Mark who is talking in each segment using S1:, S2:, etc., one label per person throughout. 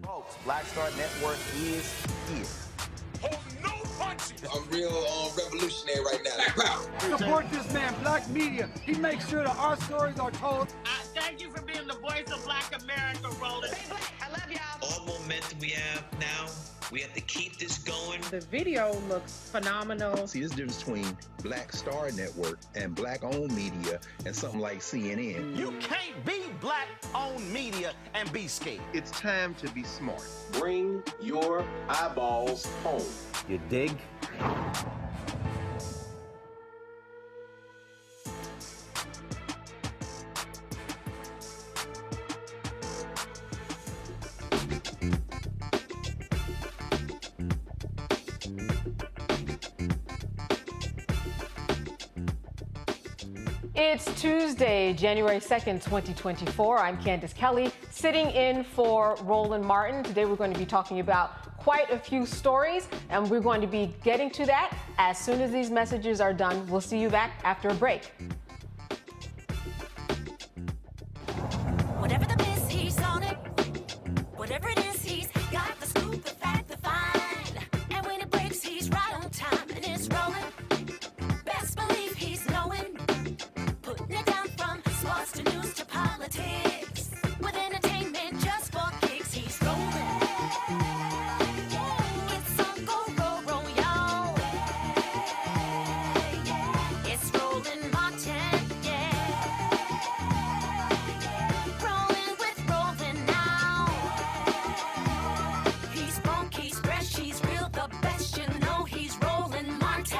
S1: Folks, Black Star Network is here.
S2: Hold no punches.
S3: I'm real revolutionary right now. Black power.
S4: Support this man, Black media. He makes sure that our stories are told.
S5: Thank you for being the voice of Black America, Roland.
S6: Stay black. I love y'all.
S7: All momentum we have now, we have to keep this going.
S8: The video looks phenomenal.
S9: See, this difference between Black Star Network and Black-owned media and something like CNN.
S1: You can't be Black-owned media and be scared.
S10: It's time to be smart.
S11: Bring your eyeballs home.
S1: You dig?
S12: It's Tuesday, January 2nd, 2024. I'm Candace Kelly, sitting in for Roland Martin. Today we're going to be talking about quite a few stories, and we're going to be getting to that as soon as these messages are done. We'll see you back after a break.
S13: Whatever the miss, he's on it. Whatever it is, he's got the scoop, the fact, the find. And when it breaks, he's right on time and it's rolling. Best believe he's knowing. Putting it down from sports to news to politics. With entertainment just for kicks, he's rolling. It's on go, roll, y'all. It's Roland Martin, yeah. Rolling with Roland now. He's funk, he's fresh, he's real, the best, you know he's Roland Martin.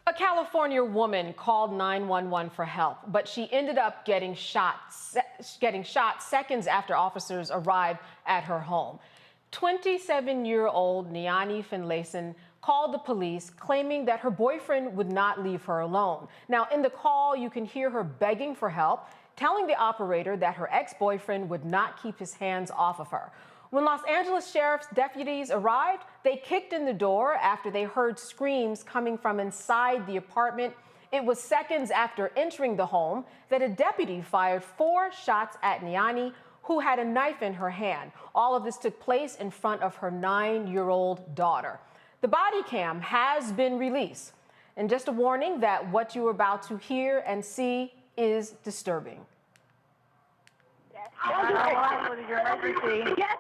S12: A California woman called 911 for help, but she ended up getting shot seconds after officers arrived at her home. 27-year-old Niani Finlayson called the police, claiming that her boyfriend would not leave her alone. Now, in the call, you can hear her begging for help, telling the operator that her ex-boyfriend would not keep his hands off of her. When Los Angeles Sheriff's deputies arrived, they kicked in the door after they heard screams coming from inside the apartment. It was seconds after entering the home that a deputy fired 4 shots at Niani, who had a knife in her hand. All of this took place in front of her 9-year-old daughter. The body cam has been released. And just a warning that what you're about to hear and see is disturbing.
S14: Yes,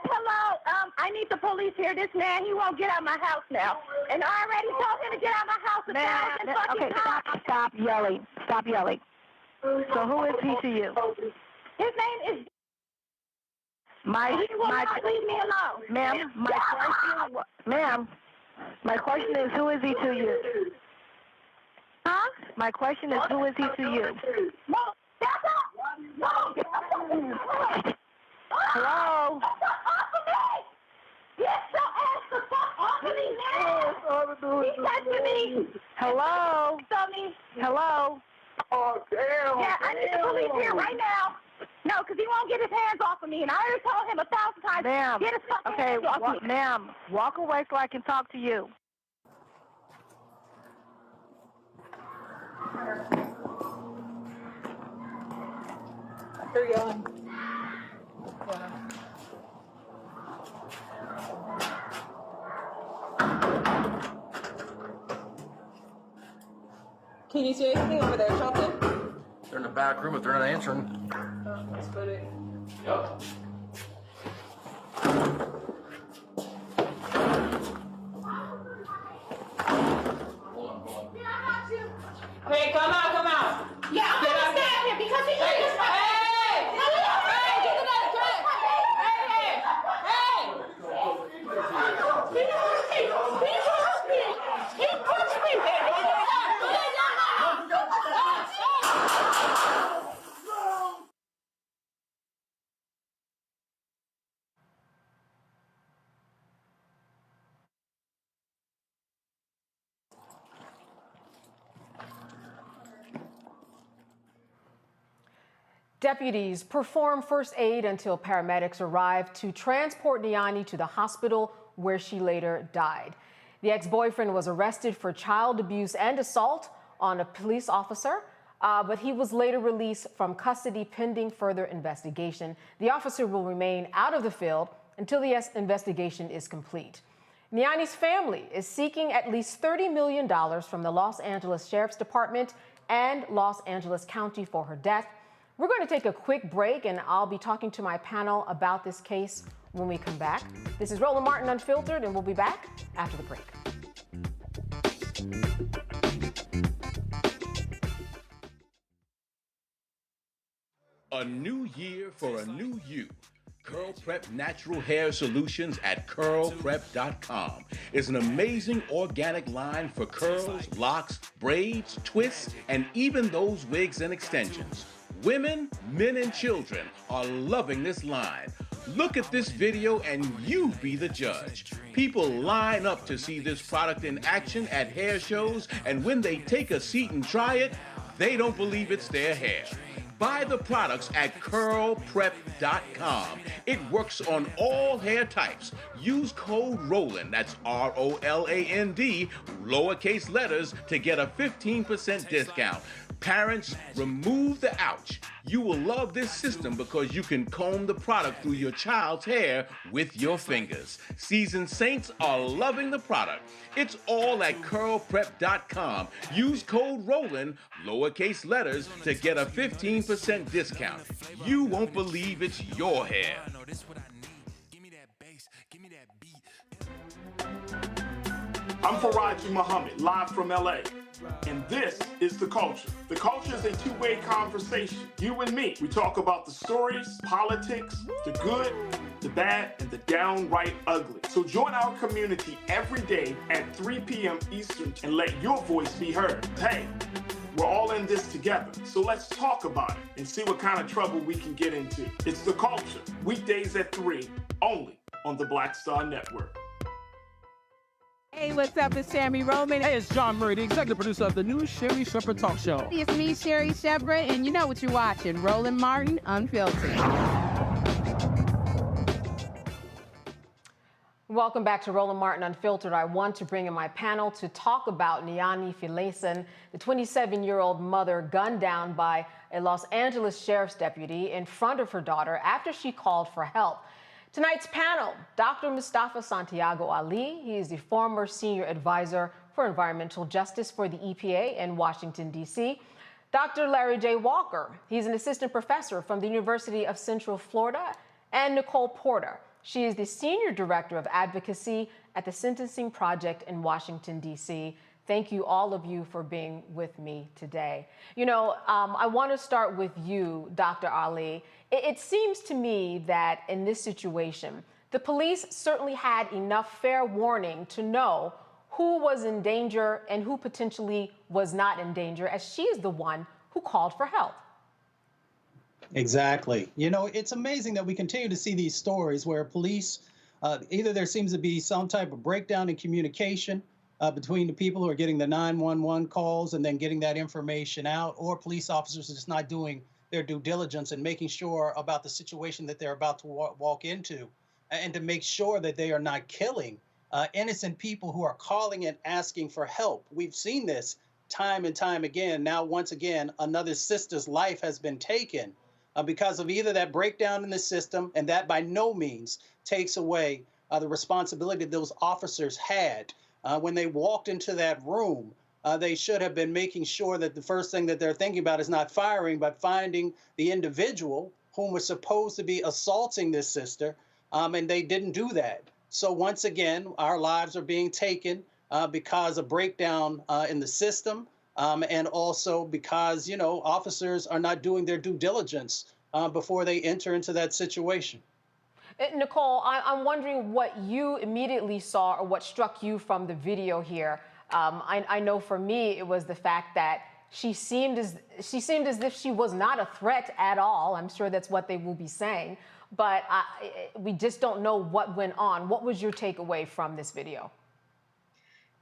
S14: hello. I need the police here. This man, he won't get out of my house now. And I already told him to get out of my house.
S15: Okay, stop yelling. Stop yelling. So who is he to you?
S14: His name is... He will not leave me alone.
S15: Ma'am, my question is, who is he to you?
S14: Huh?
S15: My question is, who is he to you?
S14: No, that's up. No,
S15: Hello?
S14: Off of me! Get your ass the fuck off of me now! He's touching me!
S15: Hello? Hello?
S14: Oh, damn! Yeah, I need the police here right now! No, because he won't get his hands off of me, and I already told him 1,000 times,
S15: ma'am,
S14: get his fucking hands off me.
S15: Ma'am, walk away so I can talk to you.
S8: Here you go. Can you see anything over there, Charlton?
S6: They're in the back room if they're not answering.
S8: Let's put it.
S6: Yep.
S8: Okay, come out, come out.
S14: Yeah, I'm gonna stab him because he is.
S8: Hey! Hey! Get another clip! Hey! Hey!
S14: He pushed me.
S12: Deputies perform first aid until paramedics arrived to transport Niani to the hospital where she later died. The ex-boyfriend was arrested for child abuse and assault on a police officer, but he was later released from custody pending further investigation. The officer will remain out of the field until the investigation is complete. Niani's family is seeking at least $30 million from the Los Angeles Sheriff's Department and Los Angeles County for her death. We're going to take a quick break, and I'll be talking to my panel about this case when we come back. This is Roland Martin Unfiltered, and we'll be back after the break.
S1: A new year for a new you. Curl Prep Natural Hair Solutions at curlprep.com is an amazing organic line for curls, locks, braids, twists, and even those wigs and extensions. Women, men, and children are loving this line. Look at this video and you be the judge. People line up to see this product in action at hair shows, and when they take a seat and try it, they don't believe it's their hair. Buy the products at curlprep.com. It works on all hair types. Use code ROLAND, that's ROLAND, lowercase letters, to get a 15% discount. Parents, remove the ouch. You will love this system because you can comb the product through your child's hair with your fingers. Seasoned saints are loving the product. It's all at curlprep.com. Use code ROLAND, lowercase letters, to get a 15% discount. You won't believe it's your hair.
S2: I'm Faraji Muhammad, live from LA. And this is The Culture. The Culture is a two-way conversation. You and me. We talk about the stories, politics, the good, the bad, and the downright ugly. So join our community every day at 3 p.m. Eastern and let your voice be heard. Hey, we're all in this together. So let's talk about it and see what kind of trouble we can get into. It's The Culture, weekdays at 3, only on the Black Star Network.
S10: Hey, what's up? It's Sammy Roman.
S16: Hey, it's John Murray, the executive producer of the new Sherry Shepherd Talk Show.
S10: It's me, Sherry Shepherd, and you know what you're watching, Roland Martin Unfiltered.
S12: Welcome back to Roland Martin Unfiltered. I want to bring in my panel to talk about Niani Finlayson, the 27-year-old mother gunned down by a Los Angeles sheriff's deputy in front of her daughter after she called for help. Tonight's panel, Dr. Mustafa Santiago Ali. He is the former senior advisor for environmental justice for the EPA in Washington, D.C. Dr. Larry J. Walker. He's an assistant professor from the University of Central Florida. And Nicole Porter. She is the senior director of advocacy at the Sentencing Project in Washington, D.C. Thank you, all of you, for being with me today. You know, I want to start with you, Dr. Ali. It seems to me that in this situation, the police certainly had enough fair warning to know who was in danger and who potentially was not in danger, as she is the one who called for help.
S17: Exactly. You know, it's amazing that we continue to see these stories where police, either there seems to be some type of breakdown in communication between the people who are getting the 911 calls and then getting that information out, or police officers are just not doing their due diligence and making sure about the situation that they're about to walk into, and to make sure that they are not killing innocent people who are calling and asking for help. We've seen this time and time again. Now, once again, another sister's life has been taken because of either that breakdown in the system, and that by no means takes away the responsibility those officers had when they walked into that room they should have been making sure that the first thing that they're thinking about is not firing, but finding the individual whom was supposed to be assaulting this sister, and they didn't do that. So once again, our lives are being taken because of breakdown in the system, and also because, you know, officers are not doing their due diligence before they enter into that situation.
S12: Nicole, I'm wondering what you immediately saw or what struck you from the video here. I know for me, it was the fact that she seemed as if she was not a threat at all. I'm sure that's what they will be saying, but we just don't know what went on. What was your takeaway from this video?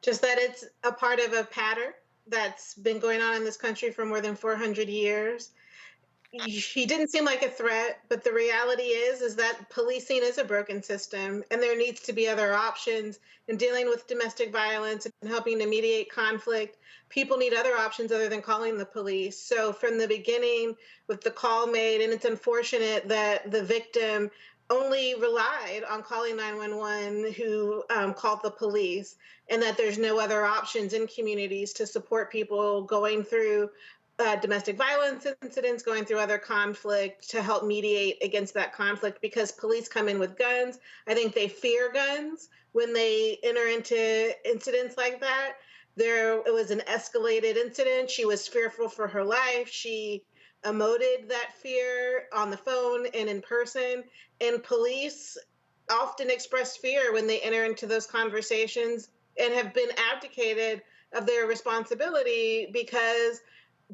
S18: Just that it's a part of a pattern that's been going on in this country for more than 400 years. He didn't seem like a threat, but the reality is that policing is a broken system, and there needs to be other options in dealing with domestic violence and helping to mediate conflict. People need other options other than calling the police. So from the beginning, with the call made, and it's unfortunate that the victim only relied on calling 911, who called the police, and that there's no other options in communities to support people going through domestic violence incidents, going through other conflict, to help mediate against that conflict, because police come in with guns. I think they fear guns when they enter into incidents like that. It was an escalated incident. She was fearful for her life. She emoted that fear on the phone and in person. And police often express fear when they enter into those conversations, and have been abdicated of their responsibility because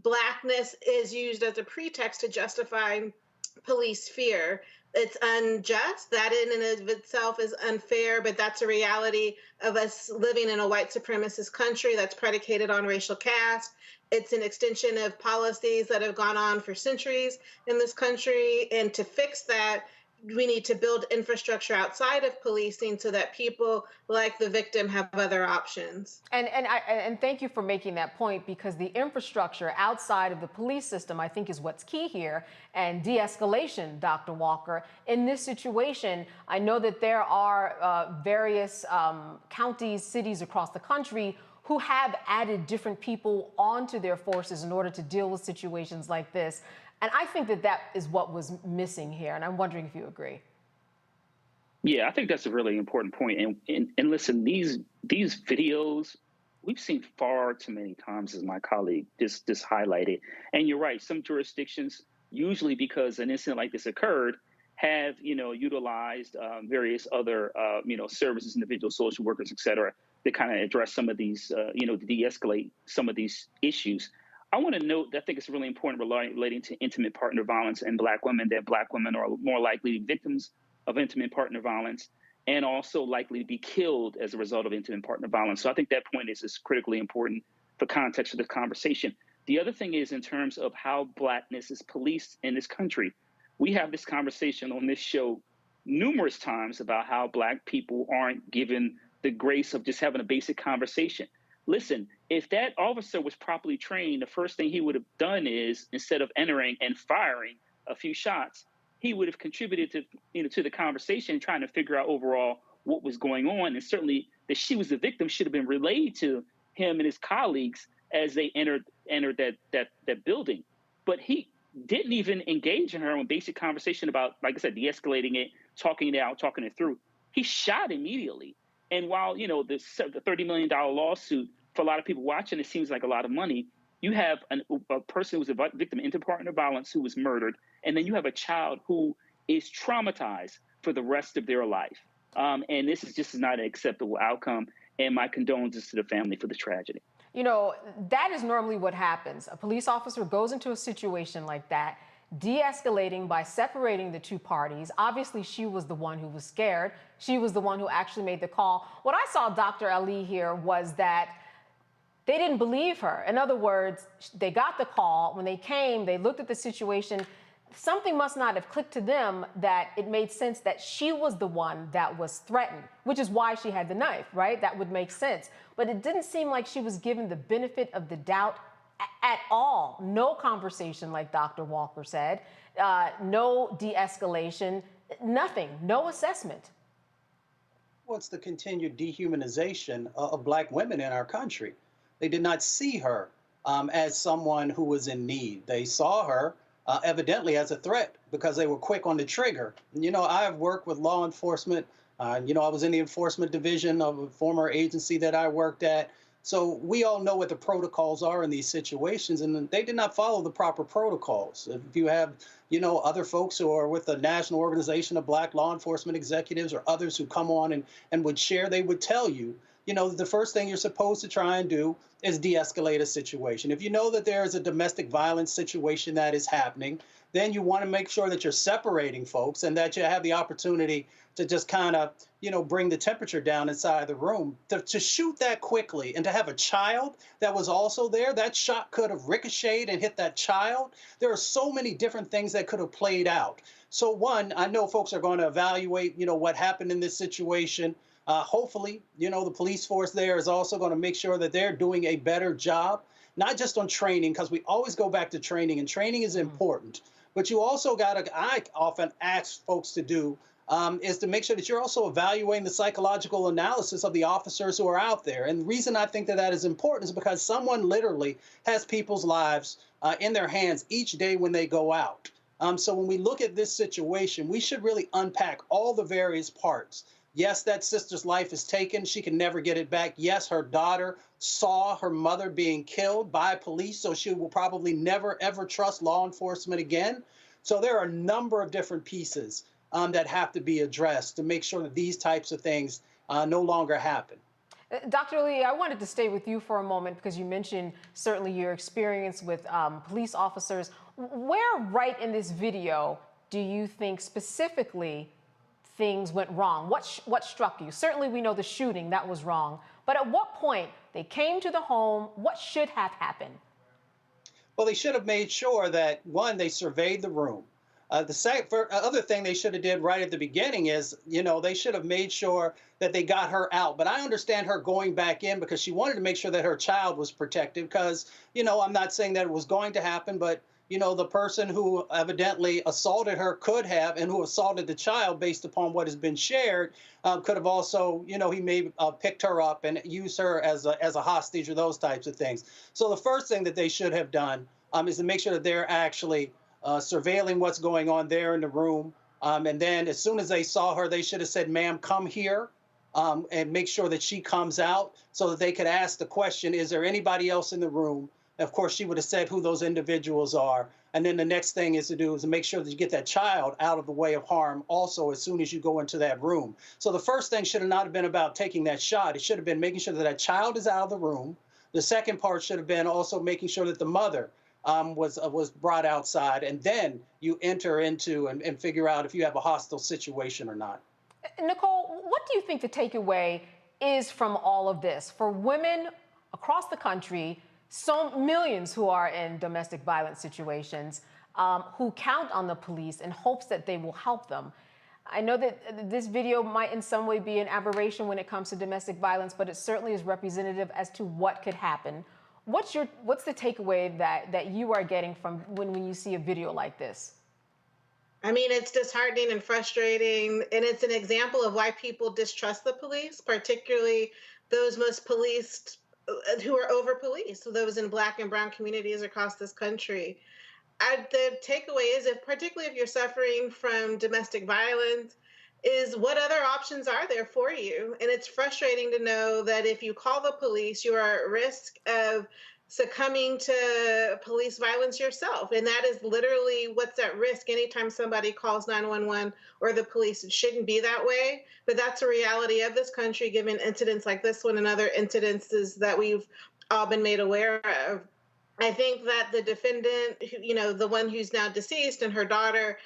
S18: Blackness is used as a pretext to justify police fear. It's unjust. That in and of itself is unfair, but that's a reality of us living in a white supremacist country that's predicated on racial caste. It's an extension of policies that have gone on for centuries in this country. And to fix that, we need to build infrastructure outside of policing so that people like the victim have other options.
S12: And thank you for making that point, because the infrastructure outside of the police system, I think, is what's key here. And de-escalation, Dr. Walker. In this situation, I know that there are various counties, cities across the country who have added different people onto their forces in order to deal with situations like this. And I think that is what was missing here. And I'm wondering if you agree.
S19: Yeah, I think that's a really important point. And listen, these videos, we've seen far too many times, as my colleague just highlighted. And you're right, some jurisdictions, usually because an incident like this occurred, have, utilized various other, services, individuals, social workers, et cetera, to kind of address some of these, to de-escalate some of these issues. I want to note that I think it's really important relating to intimate partner violence and Black women, that Black women are more likely to be victims of intimate partner violence and also likely to be killed as a result of intimate partner violence. So I think that point is critically important for context of this conversation. The other thing is in terms of how Blackness is policed in this country. We have this conversation on this show numerous times about how Black people aren't given the grace of just having a basic conversation. Listen, if that officer was properly trained, the first thing he would have done is, instead of entering and firing a few shots, he would have contributed to the conversation, trying to figure out overall what was going on. And certainly that she was the victim should have been relayed to him and his colleagues as they entered that building. But he didn't even engage in her in basic conversation about, like I said, de-escalating it, talking it out, talking it through. He shot immediately. And while, the $30 million lawsuit, for a lot of people watching, it seems like a lot of money, you have a person who's a victim of intimate violence who was murdered, and then you have a child who is traumatized for the rest of their life. And this is just not an acceptable outcome, and my condolences to the family for the tragedy.
S12: That is normally what happens. A police officer goes into a situation like that, de-escalating by separating the two parties. Obviously, she was the one who was scared. She was the one who actually made the call. What I saw, Dr. Ali, here was that they didn't believe her. In other words, they got the call. When they came, they looked at the situation. Something must not have clicked to them that it made sense that she was the one that was threatened, which is why she had the knife, right? That would make sense. But it didn't seem like she was given the benefit of the doubt at all. No conversation, like Dr. Walker said, no de-escalation, nothing, no assessment.
S17: What's the continued dehumanization of Black women in our country? They did not see her as someone who was in need. They saw her evidently as a threat because they were quick on the trigger. You know, I have worked with law enforcement. You know, I was in the enforcement division of a former agency that I worked at. So we all know what the protocols are in these situations, and they did not follow the proper protocols. If you have, you know, other folks who are with the National Organization of Black Law Enforcement Executives or others who come on and would share, they would tell you, you know, the first thing you're supposed to try and do is de-escalate a situation. If you know that there is a domestic violence situation that is happening, then you want to make sure that you're separating folks and that you have the opportunity to just kind of, you know, bring the temperature down inside the room. To shoot that quickly and to have a child that was also there, that shot could have ricocheted and hit that child. There are so many different things that could have played out. So one, I know folks are going to evaluate, you know, what happened in this situation. Hopefully, you know, the police force there is also going to make sure that they're doing a better job, not just on training, because we always go back to training, and training is important. But you also got to, I often ask folks to do, is to make sure that you're also evaluating the psychological analysis of the officers who are out there. And the reason I think that that is important is because someone literally has people's lives in their hands each day when they go out. So when we look at this situation, we should really unpack all the various parts. Yes, that sister's life is taken. She can never get it back. Yes, her daughter saw her mother being killed by police, so she will probably never, ever trust law enforcement again. So there are a number of different pieces that have to be addressed to make sure that these types of things no longer happen.
S12: Dr. Lee, I wanted to stay with you for a moment because you mentioned certainly your experience with police officers. Where right in this video do you think specifically things went wrong? What struck you? Certainly we know the shooting, that was wrong. But at what point they came to the home, what should have happened?
S17: Well, they should have made sure that, one, they surveyed the room. The other thing they should have did right at the beginning is, you know, they should have made sure that they got her out. But I understand her going back in because she wanted to make sure that her child was protected because, you know, I'm not saying that it was going to happen, but, you know, the person who evidently assaulted her could have, and who assaulted the child based upon what has been shared, could have also, you know, he may have picked her up and used her as a hostage or those types of things. So the first thing that they should have done is to make sure that they're actually surveilling what's going on there in the room. And then as soon as they saw her, they should have said, ma'am, come here, and make sure that she comes out so that they could ask the question, is there anybody else in the room? Of course, she would have said who those individuals are. And then the next thing is to make sure that you get that child out of the way of harm also as soon as you go into that room. So the first thing should have not have been about taking that shot. It should have been making sure that that child is out of the room. The second part should have been also making sure that the mother was brought outside, and then you enter into and figure out if you have a hostile situation or not.
S12: Nicole, what do you think the takeaway is from all of this for women across the country, so millions who are in domestic violence situations, who count on the police in hopes that they will help them? I know that this video might in some way be an aberration when it comes to domestic violence, but it certainly is representative as to what could happen. What's the takeaway that you are getting from when you see a video like this?
S18: I mean, it's disheartening and frustrating, and it's an example of why people distrust the police, particularly those most policed, who are over-policed, those in Black and brown communities across this country. The takeaway is, particularly if you're suffering from domestic violence, is what other options are there for you? And it's frustrating to know that if you call the police, you are at risk of succumbing to police violence yourself. And that is literally what's at risk anytime somebody calls 911 or the police. It shouldn't be that way, but that's a reality of this country, given incidents like this one and other incidences that we've all been made aware of. I think that the defendant, you know, the one who's now deceased, and her daughter,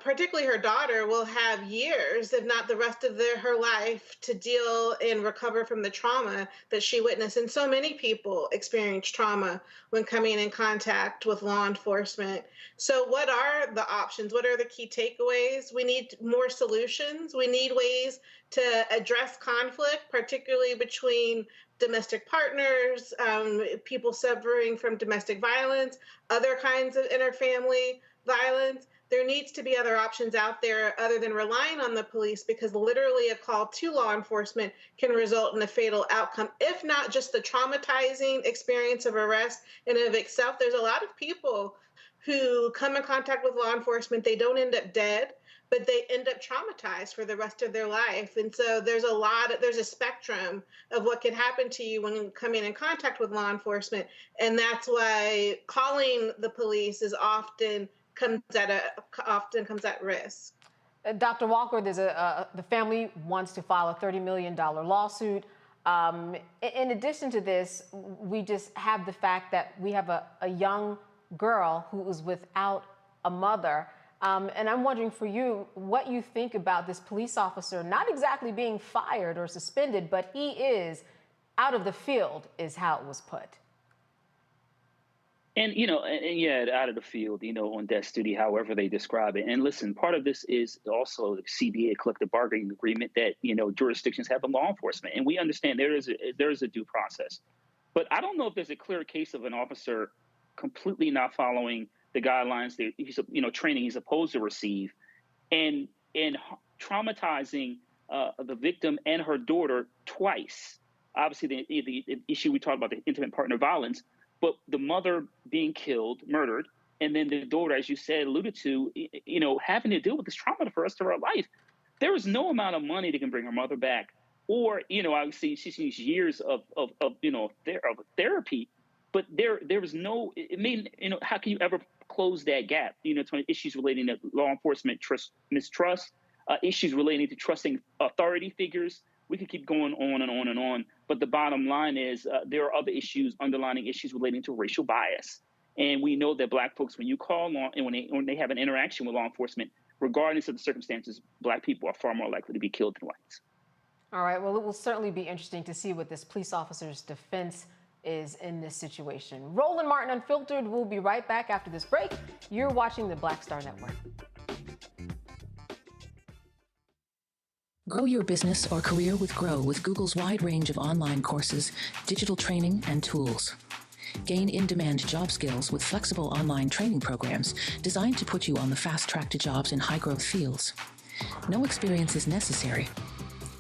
S18: particularly her daughter, will have years, if not the rest of her life, to deal and recover from the trauma that she witnessed. And so many people experience trauma when coming in contact with law enforcement. So what are the options? What are the key takeaways? We need more solutions. We need ways to address conflict, particularly between domestic partners, people suffering from domestic violence, other kinds of interfamily violence. there needs to be other options out there other than relying on the police, because literally a call to law enforcement can result in a fatal outcome, if not just the traumatizing experience of arrest in and of itself. There's a lot of people who come in contact with law enforcement, they don't end up dead, but they end up traumatized for the rest of their life. And so there's a spectrum of what can happen to you when coming in contact with law enforcement. And that's why calling the police is often comes at risk.
S12: Dr. Walker, there's the family wants to file a $30 million lawsuit. In addition to this, we just have the fact that we have a young girl who is without a mother. And I'm wondering for you, what you think about this police officer not exactly being fired or suspended, but he is out of the field, is how it was put.
S19: And, out of the field, on desk duty, however they describe it. And listen, part of this is also the CBA, collective bargaining agreement, that, jurisdictions have in law enforcement. And we understand there is a due process. But I don't know if there's a clear case of an officer completely not following the guidelines that he's, training he's supposed to receive, and traumatizing the victim and her daughter twice. Obviously, the issue we talked about, the intimate partner violence, but the mother being killed, murdered, and then the daughter, as you said, alluded to, having to deal with this trauma for the rest of her life. There is no amount of money that can bring her mother back, or obviously she's seen years of therapy, but there is no. How can you ever close that gap? To issues relating to law enforcement mistrust, issues relating to trusting authority figures. We could keep going on and on and on. But the bottom line is there are other issues, underlying issues relating to racial bias. And we know that Black folks, when you call law and when they have an interaction with law enforcement, regardless of the circumstances, Black people are far more likely to be killed than whites.
S12: All right. Well, it will certainly be interesting to see what this police officer's defense is in this situation. Roland Martin Unfiltered will be right back after this break. You're watching the Black Star Network.
S20: Grow your business or career with Grow with Google's wide range of online courses, digital training, and tools. Gain in-demand job skills with flexible online training programs designed to put you on the fast track to jobs in high-growth fields. No experience is necessary.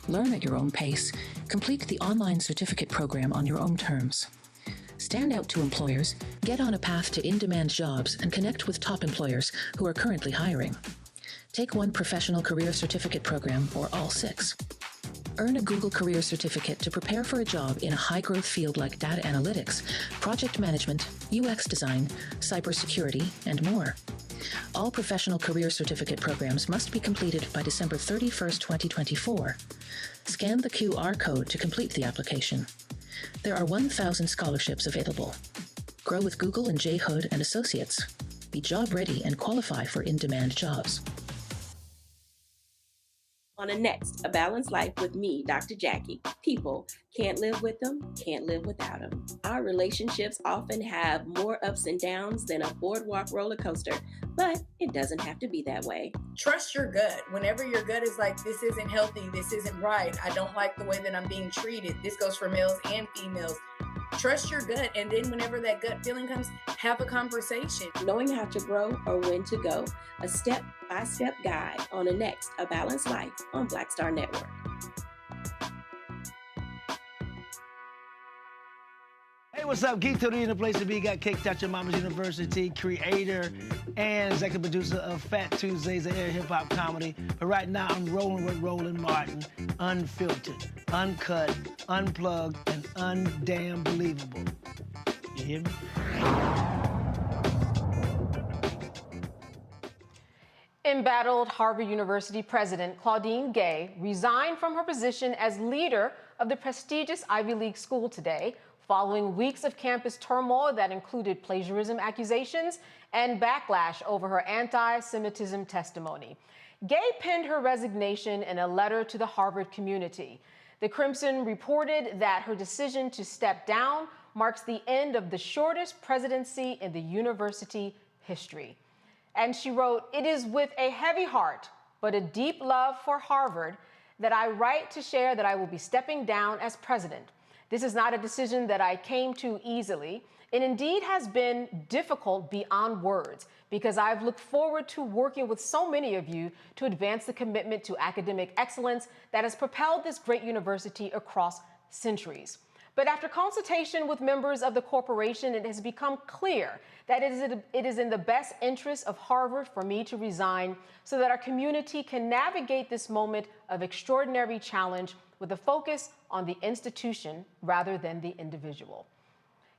S20: Learn at your own pace. Complete the online certificate program on your own terms. Stand out to employers, get on a path to in-demand jobs, and connect with top employers who are currently hiring. Take one professional career certificate program or all 6. Earn a Google Career Certificate to prepare for a job in a high-growth field like data analytics, project management, UX design, cybersecurity, and more. All professional career certificate programs must be completed by December 31st, 2024. Scan the QR code to complete the application. There are 1,000 scholarships available. Grow with Google and J. Hood and Associates. Be job ready and qualify for in-demand jobs.
S21: On a Next, A Balanced Life with me, Dr. Jackie. People can't live with them, can't live without them. Our relationships often have more ups and downs than a boardwalk roller coaster, but it doesn't have to be that way.
S22: Trust your gut. Whenever your gut is like, this isn't healthy, this isn't right, I don't like the way that I'm being treated. This goes for males and females. Trust your gut, and then whenever that gut feeling comes, have a conversation.
S21: Knowing how to grow or when to go, a step-by-step guide on a Next, A Balanced Life on Black Star Network.
S23: Hey, what's up? Geek Tony in the place to be. Got Kicked Out Your Mama's University, creator and executive producer of Fat Tuesdays, an air hip-hop comedy. But right now, I'm rolling with Roland Martin, unfiltered, uncut, unplugged, and undamn believable. You hear me?
S12: Embattled Harvard University President Claudine Gay resigned from her position as leader of the prestigious Ivy League school today, following weeks of campus turmoil that included plagiarism accusations and backlash over her anti-Semitism testimony. Gay penned her resignation in a letter to the Harvard community. The Crimson reported that her decision to step down marks the end of the shortest presidency in the university history. And she wrote, "It is with a heavy heart, but a deep love for Harvard, that I write to share that I will be stepping down as president. This is not a decision that I came to easily. It indeed has been difficult beyond words because I've looked forward to working with so many of you to advance the commitment to academic excellence that has propelled this great university across centuries. But after consultation with members of the corporation, it has become clear that it is in the best interest of Harvard for me to resign so that our community can navigate this moment of extraordinary challenge with a focus on the institution rather than the individual.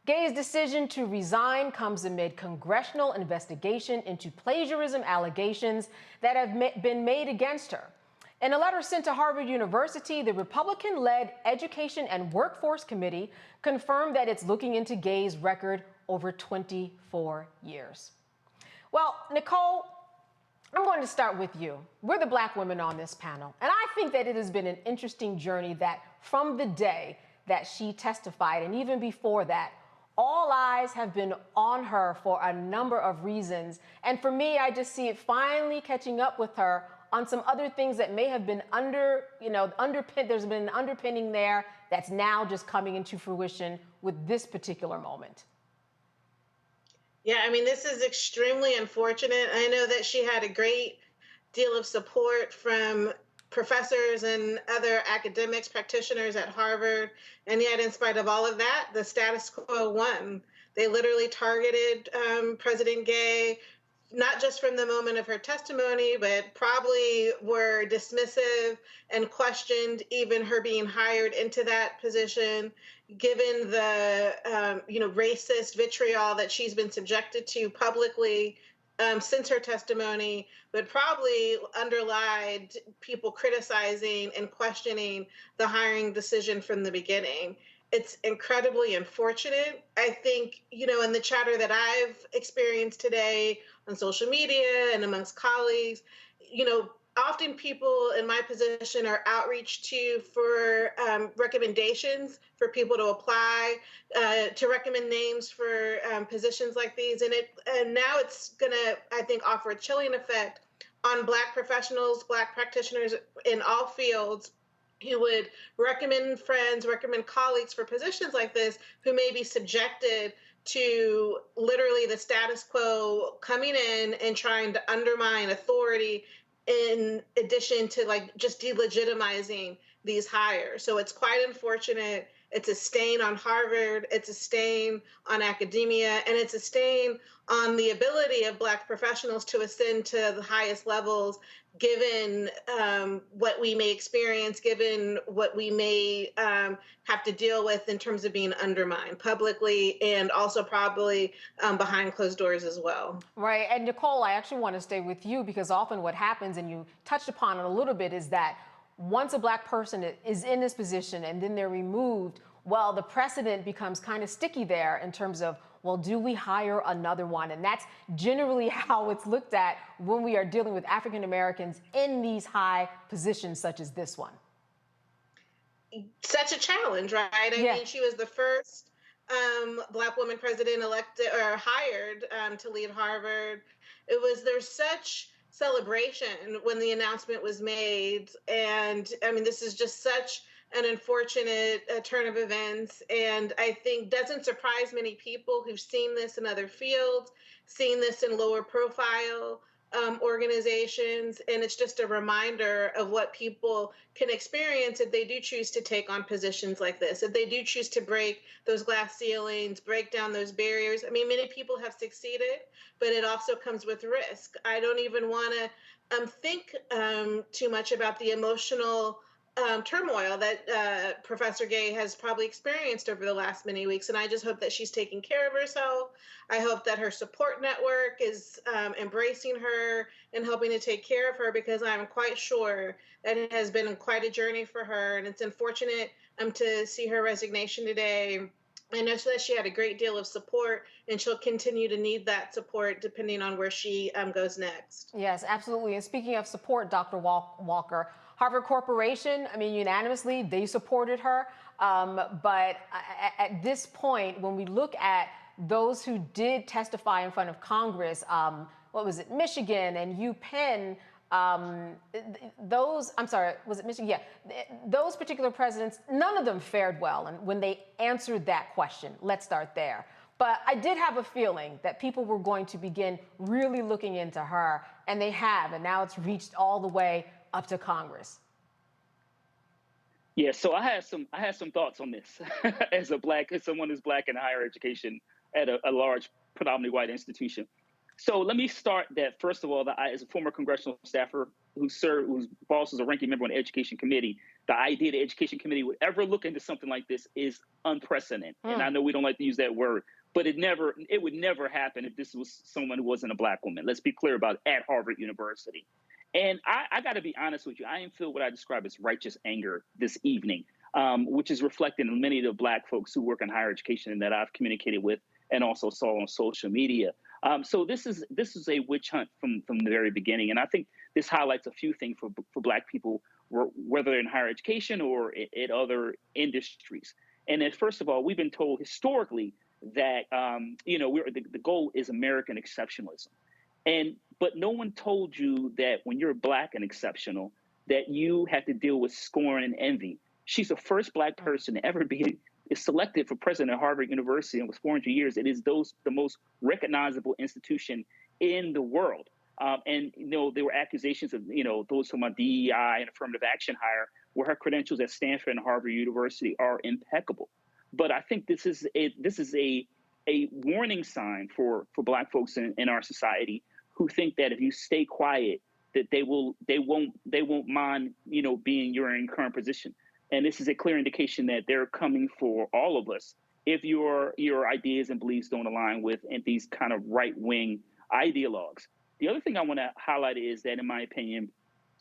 S12: Gay's decision to resign comes amid congressional investigation into plagiarism allegations that have been made against her. In a letter sent to Harvard University, the Republican-led Education and Workforce Committee confirmed that it's looking into Gay's record over 24 years. Well, Nicole, I'm going to start with you. We're the Black women on this panel, and I think that it has been an interesting journey that from the day that she testified, and even before that, all eyes have been on her for a number of reasons. And for me, I just see it finally catching up with her on some other things that may have been there's been an underpinning there that's now just coming into fruition with this particular moment.
S18: Yeah, I mean, this is extremely unfortunate. I know that she had a great deal of support from professors and other academics, practitioners at Harvard. And yet, in spite of all of that, the status quo won. They literally targeted President Gay, not just from the moment of her testimony, but probably were dismissive and questioned even her being hired into that position, given the racist vitriol that she's been subjected to publicly since her testimony, but probably underlied people criticizing and questioning the hiring decision from the beginning. It's incredibly unfortunate. I think, in the chatter that I've experienced today on social media and amongst colleagues, often people in my position are outreached to for recommendations for people to apply, to recommend names for positions like these. And now it's going to, I think, offer a chilling effect on Black professionals, Black practitioners in all fields who would recommend friends, recommend colleagues for positions like this, who may be subjected to literally the status quo coming in and trying to undermine authority in addition to just delegitimizing these hires. So it's quite unfortunate. It's a stain on Harvard. It's a stain on academia, and it's a stain on the ability of Black professionals to ascend to the highest levels, given what we may experience, given what we may have to deal with in terms of being undermined publicly and also probably behind closed doors as well.
S12: Right. And Nicole, I actually want to stay with you because often what happens, and you touched upon it a little bit, is that once a Black person is in this position and then they're removed, well, the precedent becomes kind of sticky there in terms of, well, do we hire another one? And that's generally how it's looked at when we are dealing with African Americans in these high positions such as this one.
S18: Such a challenge, right? I mean, she was the first Black woman president elected or hired to lead Harvard. There's such celebration when the announcement was made. And I mean, this is just such an unfortunate turn of events, and I think doesn't surprise many people who've seen this in other fields, seen this in lower profile organizations, and it's just a reminder of what people can experience if they do choose to take on positions like this, if they do choose to break those glass ceilings, break down those barriers. I mean, many people have succeeded, but it also comes with risk. I don't even want to think too much about the emotional turmoil that Professor Gay has probably experienced over the last many weeks. And I just hope that she's taking care of herself. I hope that her support network is embracing her and helping to take care of her, because I'm quite sure that it has been quite a journey for her. And it's unfortunate to see her resignation today. I know that she had a great deal of support, and she'll continue to need that support depending on where she goes next.
S12: Yes, absolutely. And speaking of support, Dr. Walker, Harvard Corporation, I mean, unanimously, they supported her. But at this point, when we look at those who did testify in front of Congress, what was it, Michigan and UPenn, I'm sorry, was it Michigan? Yeah, those particular presidents, none of them fared well when they answered that question. Let's start there. But I did have a feeling that people were going to begin really looking into her, and they have, and now it's reached all the way up to Congress.
S19: Yeah, so I had some thoughts on this as someone who's black in higher education at a large, predominantly white institution. So let me start that, first of all, that as a former congressional staffer whose boss was a ranking member on the Education Committee, the idea the Education Committee would ever look into something like this is unprecedented. And I know we don't like to use that word, but it would never happen if this was someone who wasn't a black woman. Let's be clear about it, at Harvard University. And I got to be honest with you, I feel what I describe as righteous anger this evening, which is reflected in many of the black folks who work in higher education and that I've communicated with and also saw on social media. So this is a witch hunt from the very beginning. And I think this highlights a few things for black people, whether they're in higher education or in other industries. And then, first of all, we've been told historically that, the goal is American exceptionalism. But no one told you that when you're black and exceptional, that you have to deal with scorn and envy. She's the first black person to ever be selected for president of Harvard University, and was 400 years. It is the most recognizable institution in the world. And there were accusations of those from a DEI and affirmative action hire, where her credentials at Stanford and Harvard University are impeccable. But I think this is a warning sign for black folks in our society who think that if you stay quiet, that they won't mind being your current position. And this is a clear indication that they're coming for all of us if your ideas and beliefs don't align with these kind of right-wing ideologues. The other thing I want to highlight is that, in my opinion,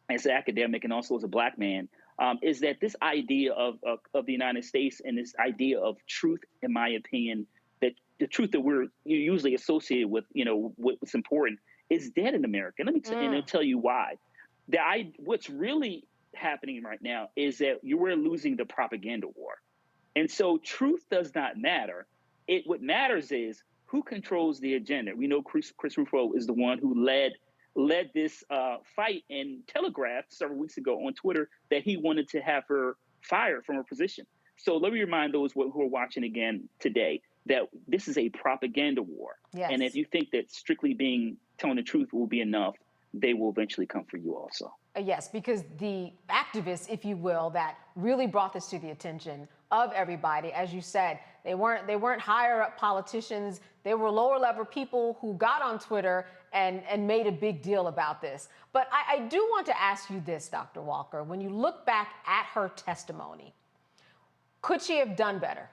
S19: as an academic and also as a black man, is that this idea of the United States and this idea of truth, in my opinion, that the truth that we're usually associated with, what's important, is dead in America. Let me and I'll tell you why. What's really happening right now is that we're losing the propaganda war. And so truth does not matter. What matters is who controls the agenda. We know Chris Rufo is the one who led this fight and telegraphed several weeks ago on Twitter that he wanted to have her fired from her position. So let me remind those who are watching again today that this is a propaganda war. Yes. And if you think that strictly telling the truth will be enough, they will eventually come for you also.
S12: Yes, because the activists, if you will, that really brought this to the attention of everybody, as you said, they weren't higher up politicians. They were lower level people who got on Twitter and made a big deal about this. But I do want to ask you this, Dr. Walker. When you look back at her testimony, could she have done better?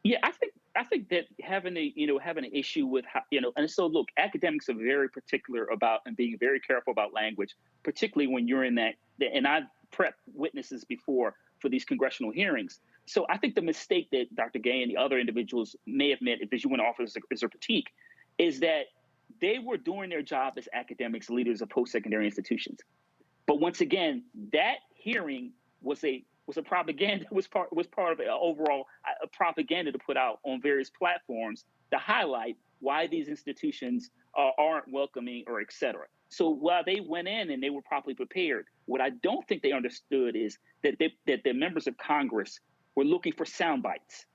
S19: Yeah, I think that having an issue with how, and so look, academics are very particular about and being very careful about language, particularly when you're in that. And I've prepped witnesses before for these congressional hearings. So I think the mistake that Dr. Gay and the other individuals may have made, if you want to offer as a critique, is that they were doing their job as academics, leaders of post-secondary institutions. But once again, that hearing was a propaganda, was part of an overall propaganda to put out on various platforms to highlight why these institutions aren't welcoming or et cetera. So while they went in and they were properly prepared, what I don't think they understood is that the members of Congress were looking for sound bites.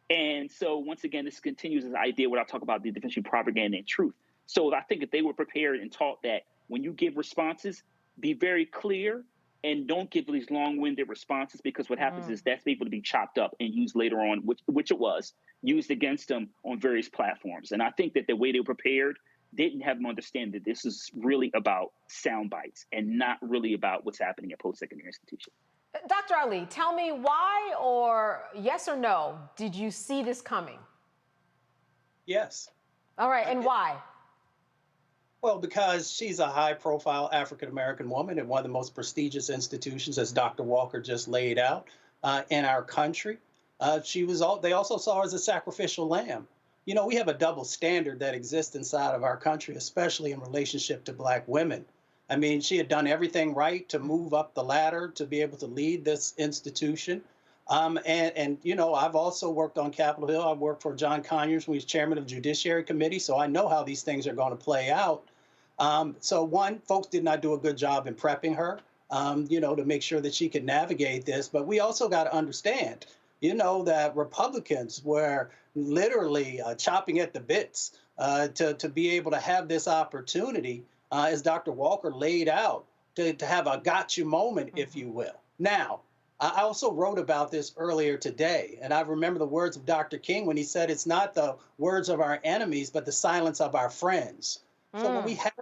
S19: And so once again, this continues this idea what I talk about, the difference between propaganda and truth. So I think if they were prepared and taught that when you give responses, be very clear and don't give these long-winded responses, because what happens is that's able to be chopped up and used later on, which it was, used against them on various platforms. And I think that the way they were prepared didn't have them understand that this is really about sound bites and not really about what's happening at post-secondary institutions.
S12: Dr. Ali, tell me why, or yes or no, did you see this coming?
S17: Yes.
S12: All right, and why?
S17: Well, because she's a high-profile African-American woman in one of the most prestigious institutions, as Dr. Walker just laid out, in our country. They also saw her as a sacrificial lamb. We have a double standard that exists inside of our country, especially in relationship to Black women. I mean, she had done everything right to move up the ladder to be able to lead this institution. I've also worked on Capitol Hill. I've worked for John Conyers when he was chairman of the Judiciary Committee, so I know how these things are going to play out. So one, folks did not do a good job in prepping her, to make sure that she could navigate this. But we also got to understand, that Republicans were literally chopping at the bits to be able to have this opportunity, as Dr. Walker laid out, to have a gotcha moment, if you will. Now, I also wrote about this earlier today, and I remember the words of Dr. King when he said, it's not the words of our enemies, but the silence of our friends. So when we have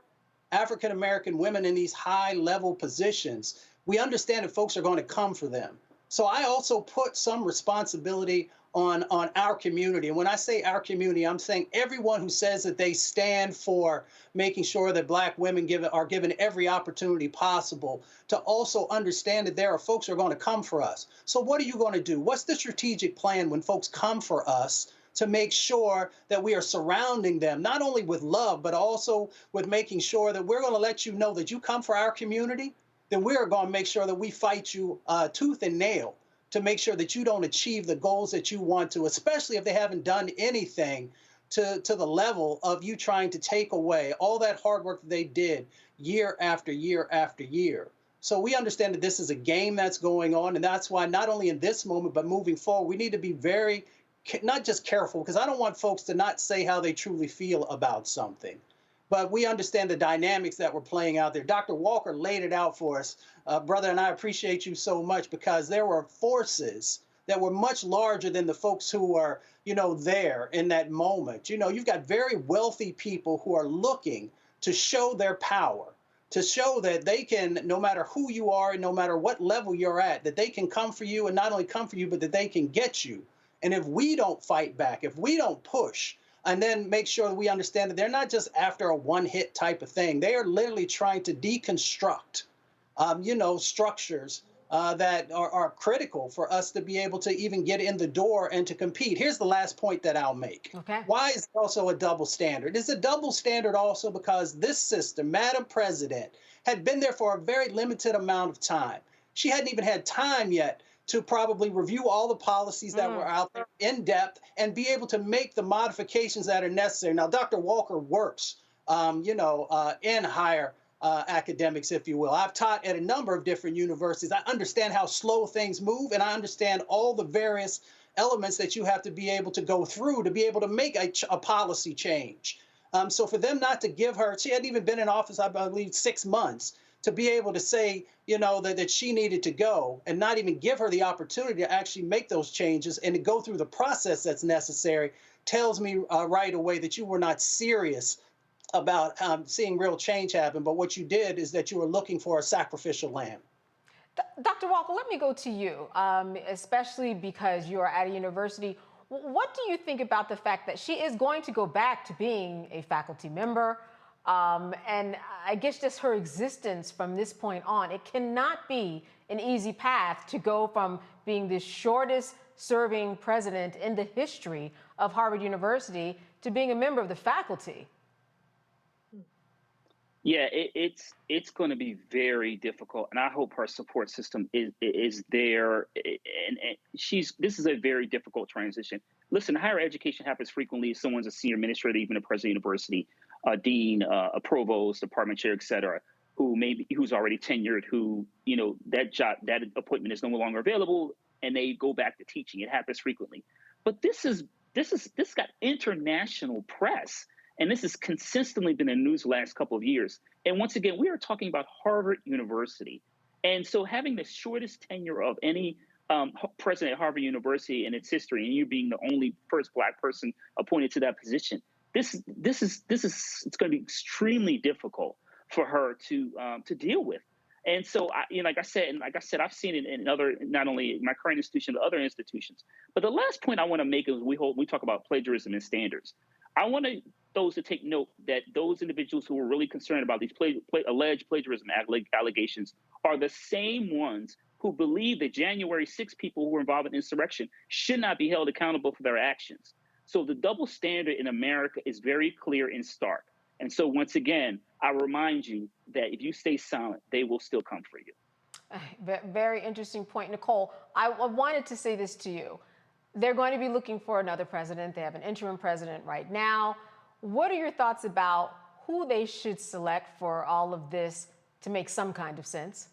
S17: African-American women in these high-level positions, we understand that folks are going to come for them. So I also put some responsibility on our community. And when I say our community, I'm saying everyone who says that they stand for making sure that Black women are given every opportunity possible, to also understand that there are folks who are going to come for us. So what are you going to do? What's the strategic plan when folks come for us, to make sure that we are surrounding them, not only with love, but also with making sure that we're going to let you know that you come for our community, then we're going to make sure that we fight you tooth and nail to make sure that you don't achieve the goals that you want to, especially if they haven't done anything to the level of you trying to take away all that hard work that they did year after year after year. So we understand that this is a game that's going on, and that's why not only in this moment, but moving forward, we need to be very, not just careful, because I don't want folks to not say how they truly feel about something. But we understand the dynamics that we're playing out there. Dr. Walker laid it out for us. Brother, and I appreciate you so much, because there were forces that were much larger than the folks who were, there in that moment. You've got very wealthy people who are looking to show their power, to show that they can, no matter who you are and no matter what level you're at, that they can come for you, and not only come for you, but that they can get you. And if we don't fight back, if we don't push, and then make sure that we understand that they're not just after a one-hit type of thing. They are literally trying to deconstruct, structures that are critical for us to be able to even get in the door and to compete. Here's the last point that I'll make.
S12: Okay.
S17: Why is it also a double standard? It's a double standard also because this system, Madam President, had been there for a very limited amount of time. She hadn't even had time yet to probably review all the policies that were out there in depth and be able to make the modifications that are necessary. Now, Dr. Walker works, in higher academics, if you will. I've taught at a number of different universities. I understand how slow things move, and I understand all the various elements that you have to be able to go through to be able to make a policy change. So for them not to give her, she hadn't even been in office, I believe, 6 months, to be able to say, that she needed to go and not even give her the opportunity to actually make those changes and to go through the process that's necessary, tells me right away that you were not serious about seeing real change happen. But what you did is that you were looking for a sacrificial lamb.
S12: Dr. Walker, let me go to you, especially because you are at a university. What do you think about the fact that she is going to go back to being a faculty member? And I guess just her existence from this point on, it cannot be an easy path to go from being the shortest serving president in the history of Harvard University to being a member of the faculty.
S19: Yeah, it's going to be very difficult, and I hope her support system is there. And this is a very difficult transition. Listen, higher education happens frequently. Someone's a senior administrator, even a president of university, a dean, a provost, department chair, et cetera, who's already tenured, who that appointment is no longer available, and they go back to teaching. It happens frequently, but this got international press. And this has consistently been in the news the last couple of years. And once again, we are talking about Harvard University. And so having the shortest tenure of any president at Harvard University in its history, and you being the only first Black person appointed to that position, it's going to be extremely difficult for her to deal with. And so, like I said, I've seen it in other, not only my current institution, but other institutions. But the last point I want to make is we talk about plagiarism and standards. I want those to take note that those individuals who are really concerned about these alleged plagiarism allegations are the same ones who believe that January 6 people who were involved in insurrection should not be held accountable for their actions. So the double standard in America is very clear and stark. And so once again, I remind you that if you stay silent, they will still come for you.
S12: Very interesting point, Nicole. I wanted to say this to you. They're going to be looking for another president. They have an interim president right now. What are your thoughts about who they should select for all of this to make some kind of sense?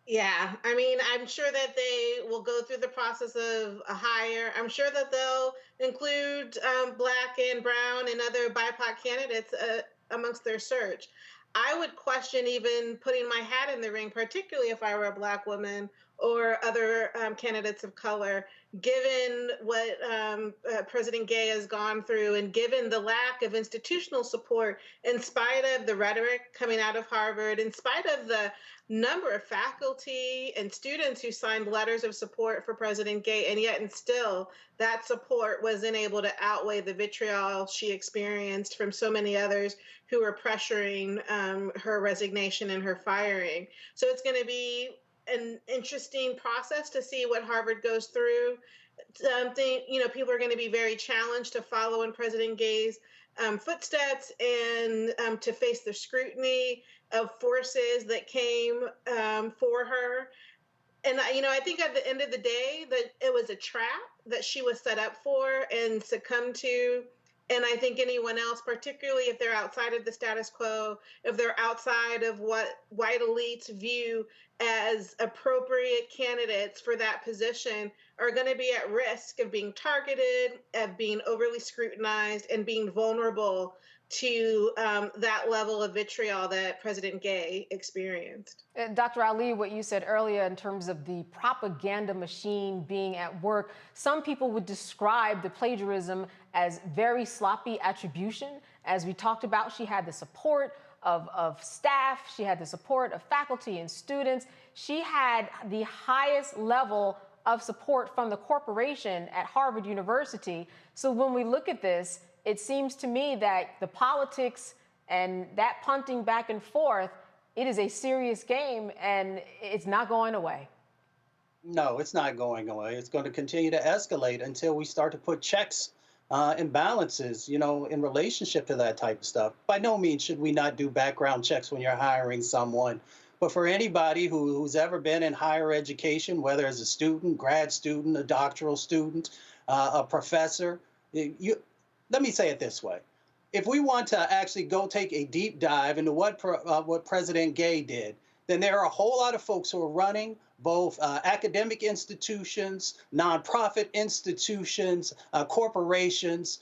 S18: Yeah, I mean, I'm sure that they will go through the process of a hire. I'm sure that they'll include Black and Brown and other BIPOC candidates amongst their search. I would question even putting my hat in the ring, particularly if I were a Black woman or other candidates of color, given what President Gay has gone through and given the lack of institutional support, in spite of the rhetoric coming out of Harvard, in spite of the number of faculty and students who signed letters of support for President Gay, and yet and still that support wasn't able to outweigh the vitriol she experienced from so many others who were pressuring her resignation and her firing. So it's going to be an interesting process to see what Harvard goes through. People are going to be very challenged to follow in President Gay's footsteps and to face the scrutiny of forces that came for her. And, I think at the end of the day that it was a trap that she was set up for and succumbed to. And I think anyone else, particularly if they're outside of the status quo, if they're outside of what white elites view as appropriate candidates for that position, are going to be at risk of being targeted, of being overly scrutinized, and being vulnerable to that level of vitriol that President Gay experienced.
S12: Dr. Ali, what you said earlier in terms of the propaganda machine being at work, some people would describe the plagiarism as very sloppy attribution. As we talked about, she had the support of staff, she had the support of faculty and students. She had the highest level of support from the corporation at Harvard University. So when we look at this, it seems to me that the politics and that punting back and forth, it is a serious game and it's not going away.
S17: No, it's not going away. It's going to continue to escalate until we start to put checks and balances, in relationship to that type of stuff. By no means should we not do background checks when you're hiring someone. But for anybody who's ever been in higher education, whether as a student, grad student, a doctoral student, a professor, let me say it this way. If we want to actually go take a deep dive into what President Gay did, then there are a whole lot of folks who are running both academic institutions, nonprofit institutions, corporations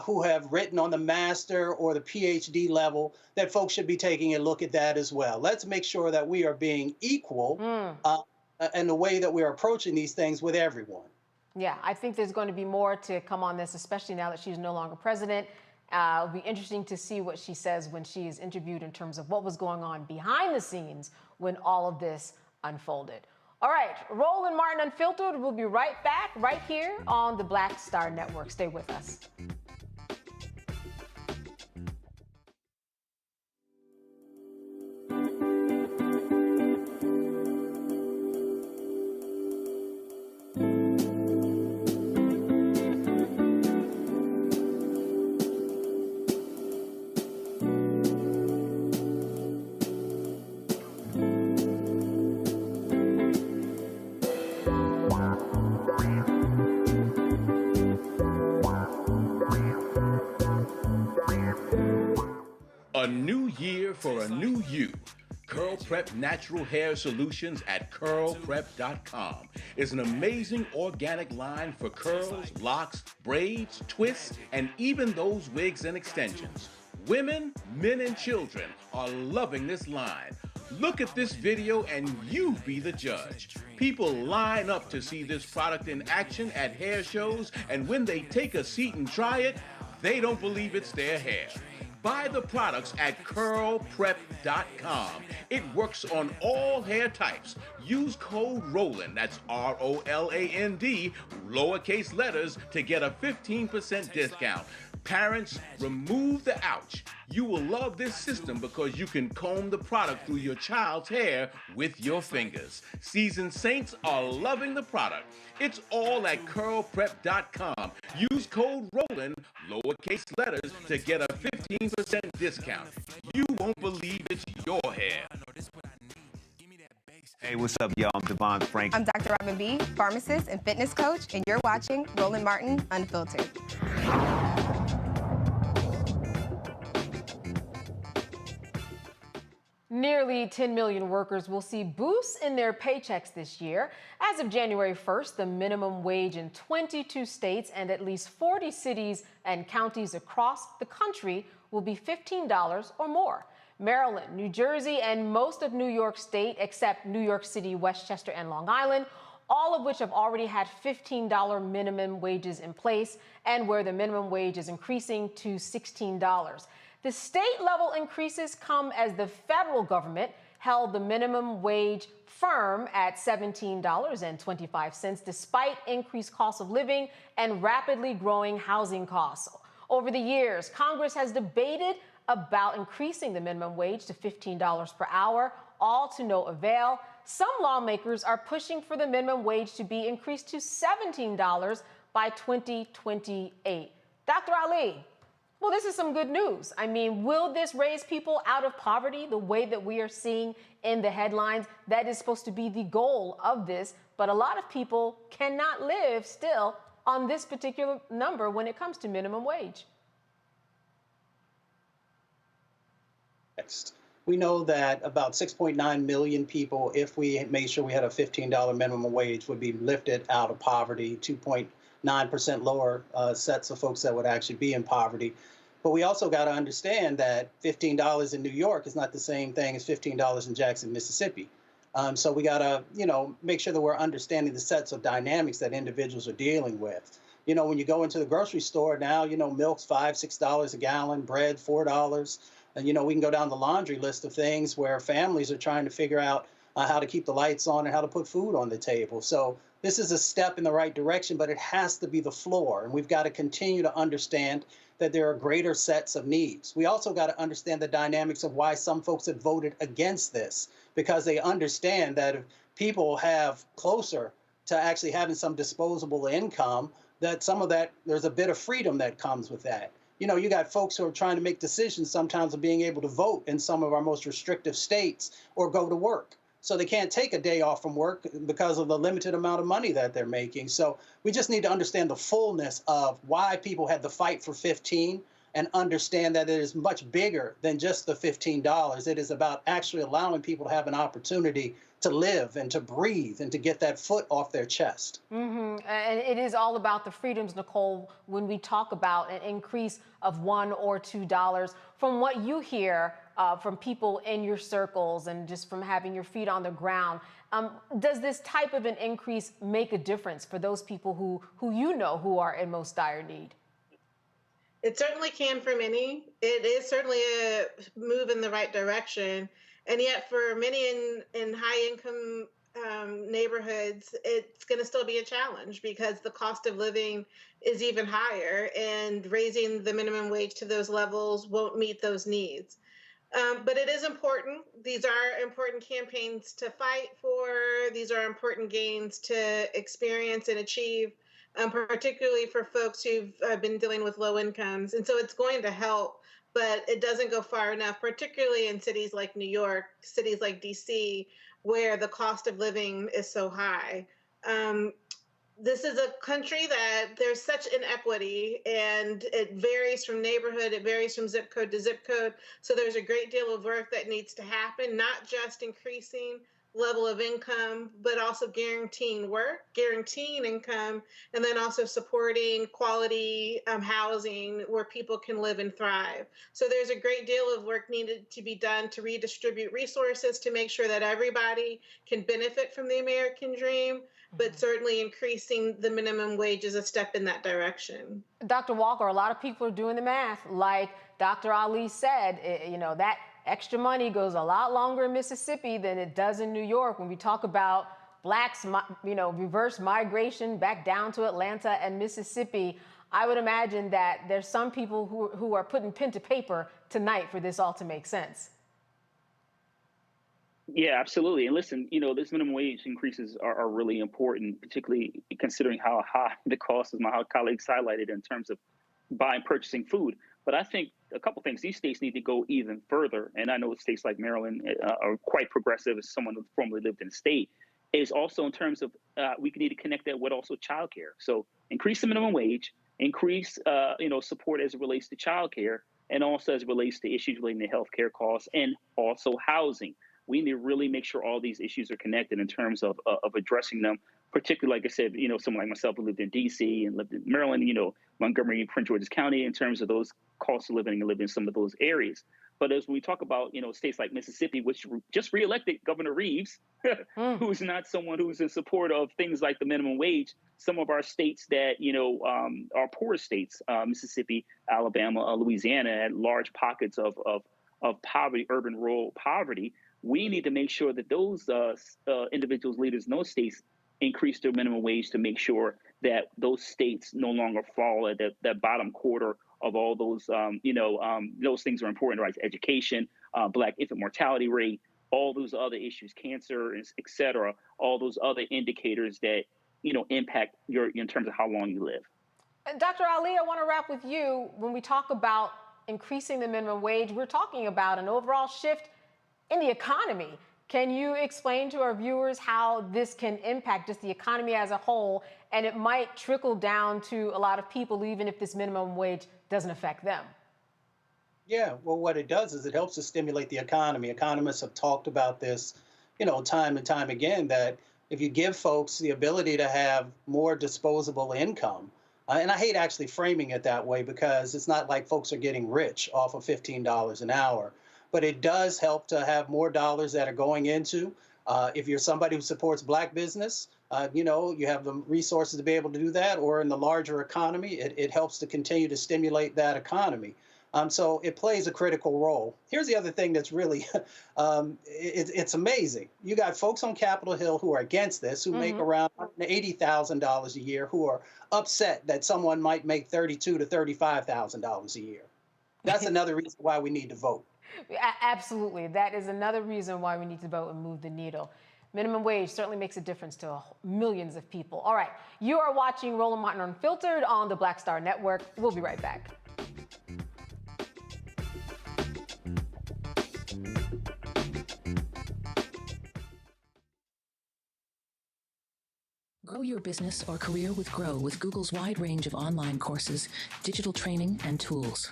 S17: who have written on the master or the PhD level that folks should be taking a look at that as well. Let's make sure that we are being equal in the way that we're approaching these things with everyone.
S12: Yeah, I think there's going to be more to come on this, especially now that she's no longer president. It'll be interesting to see what she says when she is interviewed in terms of what was going on behind the scenes when all of this unfolded. All right, Roland Martin Unfiltered. We'll be right back right here on the Black Star Network. Stay with us.
S1: A new year for a new you. Curl Prep Natural Hair Solutions at curlprep.com is an amazing organic line for curls, locks, braids, twists, and even those wigs and extensions. Women, men, and children are loving this line. Look at this video and you be the judge. People line up to see this product in action at hair shows, and when they take a seat and try it, they don't believe it's their hair. Buy the products at curlprep.com. It works on all hair types. Use code ROLAND, that's ROLAND, lowercase letters, to get a 15% discount. Parents, remove the ouch. You will love this system because you can comb the product through your child's hair with your fingers. Seasoned saints are loving the product. It's all at curlprep.com. Use code ROLAND, lowercase letters, to get a 15% discount. You won't believe it's your hair.
S3: Hey, what's up, y'all? I'm Devon Frank.
S4: I'm Dr. Robin B., pharmacist and fitness coach, and you're watching Roland Martin Unfiltered.
S12: Nearly 10 million workers will see boosts in their paychecks this year. As of January 1st, the minimum wage in 22 states and at least 40 cities and counties across the country will be $15 or more. Maryland, New Jersey, and most of New York State, except New York City, Westchester, and Long Island, all of which have already had $15 minimum wages in place, and where the minimum wage is increasing to $16. The state level increases come as the federal government held the minimum wage firm at $17.25, despite increased cost of living and rapidly growing housing costs. Over the years, Congress has debated about increasing the minimum wage to $15 per hour, all to no avail. Some lawmakers are pushing for the minimum wage to be increased to $17 by 2028. Dr. Ali, well, this is some good news. I mean, will this raise people out of poverty the way that we are seeing in the headlines? That is supposed to be the goal of this, but a lot of people cannot live still on this particular number when it comes to minimum wage.
S17: Next. We know that about 6.9 million people, if we made sure we had a $15 minimum wage, would be lifted out of poverty, 2.9% lower sets of folks that would actually be in poverty. But we also got to understand that $15 in New York is not the same thing as $15 in Jackson, Mississippi. So we got to, make sure that we're understanding the sets of dynamics that individuals are dealing with. When you go into the grocery store now, milk's $5, $6 a gallon, bread $4. And, we can go down the laundry list of things where families are trying to figure out how to keep the lights on and how to put food on the table. So this is a step in the right direction, but it has to be the floor. And we've got to continue to understand that there are greater sets of needs. We also got to understand the dynamics of why some folks have voted against this, because they understand that if people have closer to actually having some disposable income, that some of that, there's a bit of freedom that comes with that. You got folks who are trying to make decisions sometimes of being able to vote in some of our most restrictive states or go to work. So they can't take a day off from work because of the limited amount of money that they're making. So we just need to understand the fullness of why people had to fight for 15 and understand that it is much bigger than just the $15. It is about actually allowing people to have an opportunity to live and to breathe and to get that foot off their chest.
S12: And it is all about the freedoms, Nicole, when we talk about an increase of $1 or $2. From what you hear from people in your circles and just from having your feet on the ground, does this type of an increase make a difference for those people who who are in most dire need?
S18: It certainly can for many. It is certainly a move in the right direction. And yet for many in high-income neighborhoods, it's going to still be a challenge because the cost of living is even higher, and raising the minimum wage to those levels won't meet those needs. But it is important. These are important campaigns to fight for. These are important gains to experience and achieve, particularly for folks who've been dealing with low incomes. And so it's going to help, but it doesn't go far enough, particularly in cities like New York, cities like DC, where the cost of living is so high. This is a country that there's such inequity, and it varies from neighborhood, it varies from zip code to zip code. So there's a great deal of work that needs to happen, not just increasing level of income, but also guaranteeing work, guaranteeing income, and then also supporting quality housing where people can live and thrive. So there's a great deal of work needed to be done to redistribute resources to make sure that everybody can benefit from the American dream, but certainly increasing the minimum wage is a step in that direction.
S12: Dr. Walker, a lot of people are doing the math. Like Dr. Ali said, that extra money goes a lot longer in Mississippi than it does in New York. When we talk about blacks, reverse migration back down to Atlanta and Mississippi, I would imagine that there's some people who are putting pen to paper tonight for this all to make sense.
S19: Yeah, absolutely. And listen, this minimum wage increases are really important, particularly considering how high the cost, as my colleagues highlighted, in terms of purchasing food. But I think a couple things. These states need to go even further. And I know states like Maryland are quite progressive, as someone who formerly lived in the state, is also in terms of we need to connect that with also childcare. So increase the minimum wage, increase support as it relates to childcare, and also as it relates to issues relating to healthcare costs and also housing. We need to really make sure all these issues are connected in terms of addressing them. Particularly, like I said, someone like myself who lived in D.C. and lived in Maryland, Montgomery, Prince George's County, in terms of those costs of living and living in some of those areas. But as we talk about, states like Mississippi, which just reelected Governor Reeves, who's not someone who's in support of things like the minimum wage. Some of our states that, are poor states, Mississippi, Alabama, Louisiana, had large pockets of poverty, urban rural poverty. We need to make sure that those individuals, leaders in those states, increase their minimum wage to make sure that those states no longer fall at that bottom quarter of all those, those things are important, right? Education, Black infant mortality rate, all those other issues, cancer, et cetera, all those other indicators that, impact in terms of how long you live.
S12: Dr. Ali, I want to wrap with you. When we talk about increasing the minimum wage, we're talking about an overall shift in the economy. Can you explain to our viewers how this can impact just the economy as a whole, and it might trickle down to a lot of people even if this minimum wage doesn't affect them?
S17: Yeah, well, what it does is it helps to stimulate the economy. Economists have talked about this, time and time again, that if you give folks the ability to have more disposable income, and I hate actually framing it that way because it's not like folks are getting rich off of $15 an hour. But it does help to have more dollars that are going into. If you're somebody who supports Black business, you have the resources to be able to do that. Or in the larger economy, it helps to continue to stimulate that economy. So it plays a critical role. Here's the other thing that's really, it's amazing. You got folks on Capitol Hill who are against this, who make around $80,000 a year, who are upset that someone might make $32,000 to $35,000 a year. That's another reason why we need to vote.
S12: Absolutely. That is another reason why we need to vote and move the needle. Minimum wage certainly makes a difference to millions of people. All right. You are watching Roland Martin Unfiltered on the Black Star Network. We'll be right back.
S20: Grow your business or career with Grow with Google's wide range of online courses, digital training, and tools.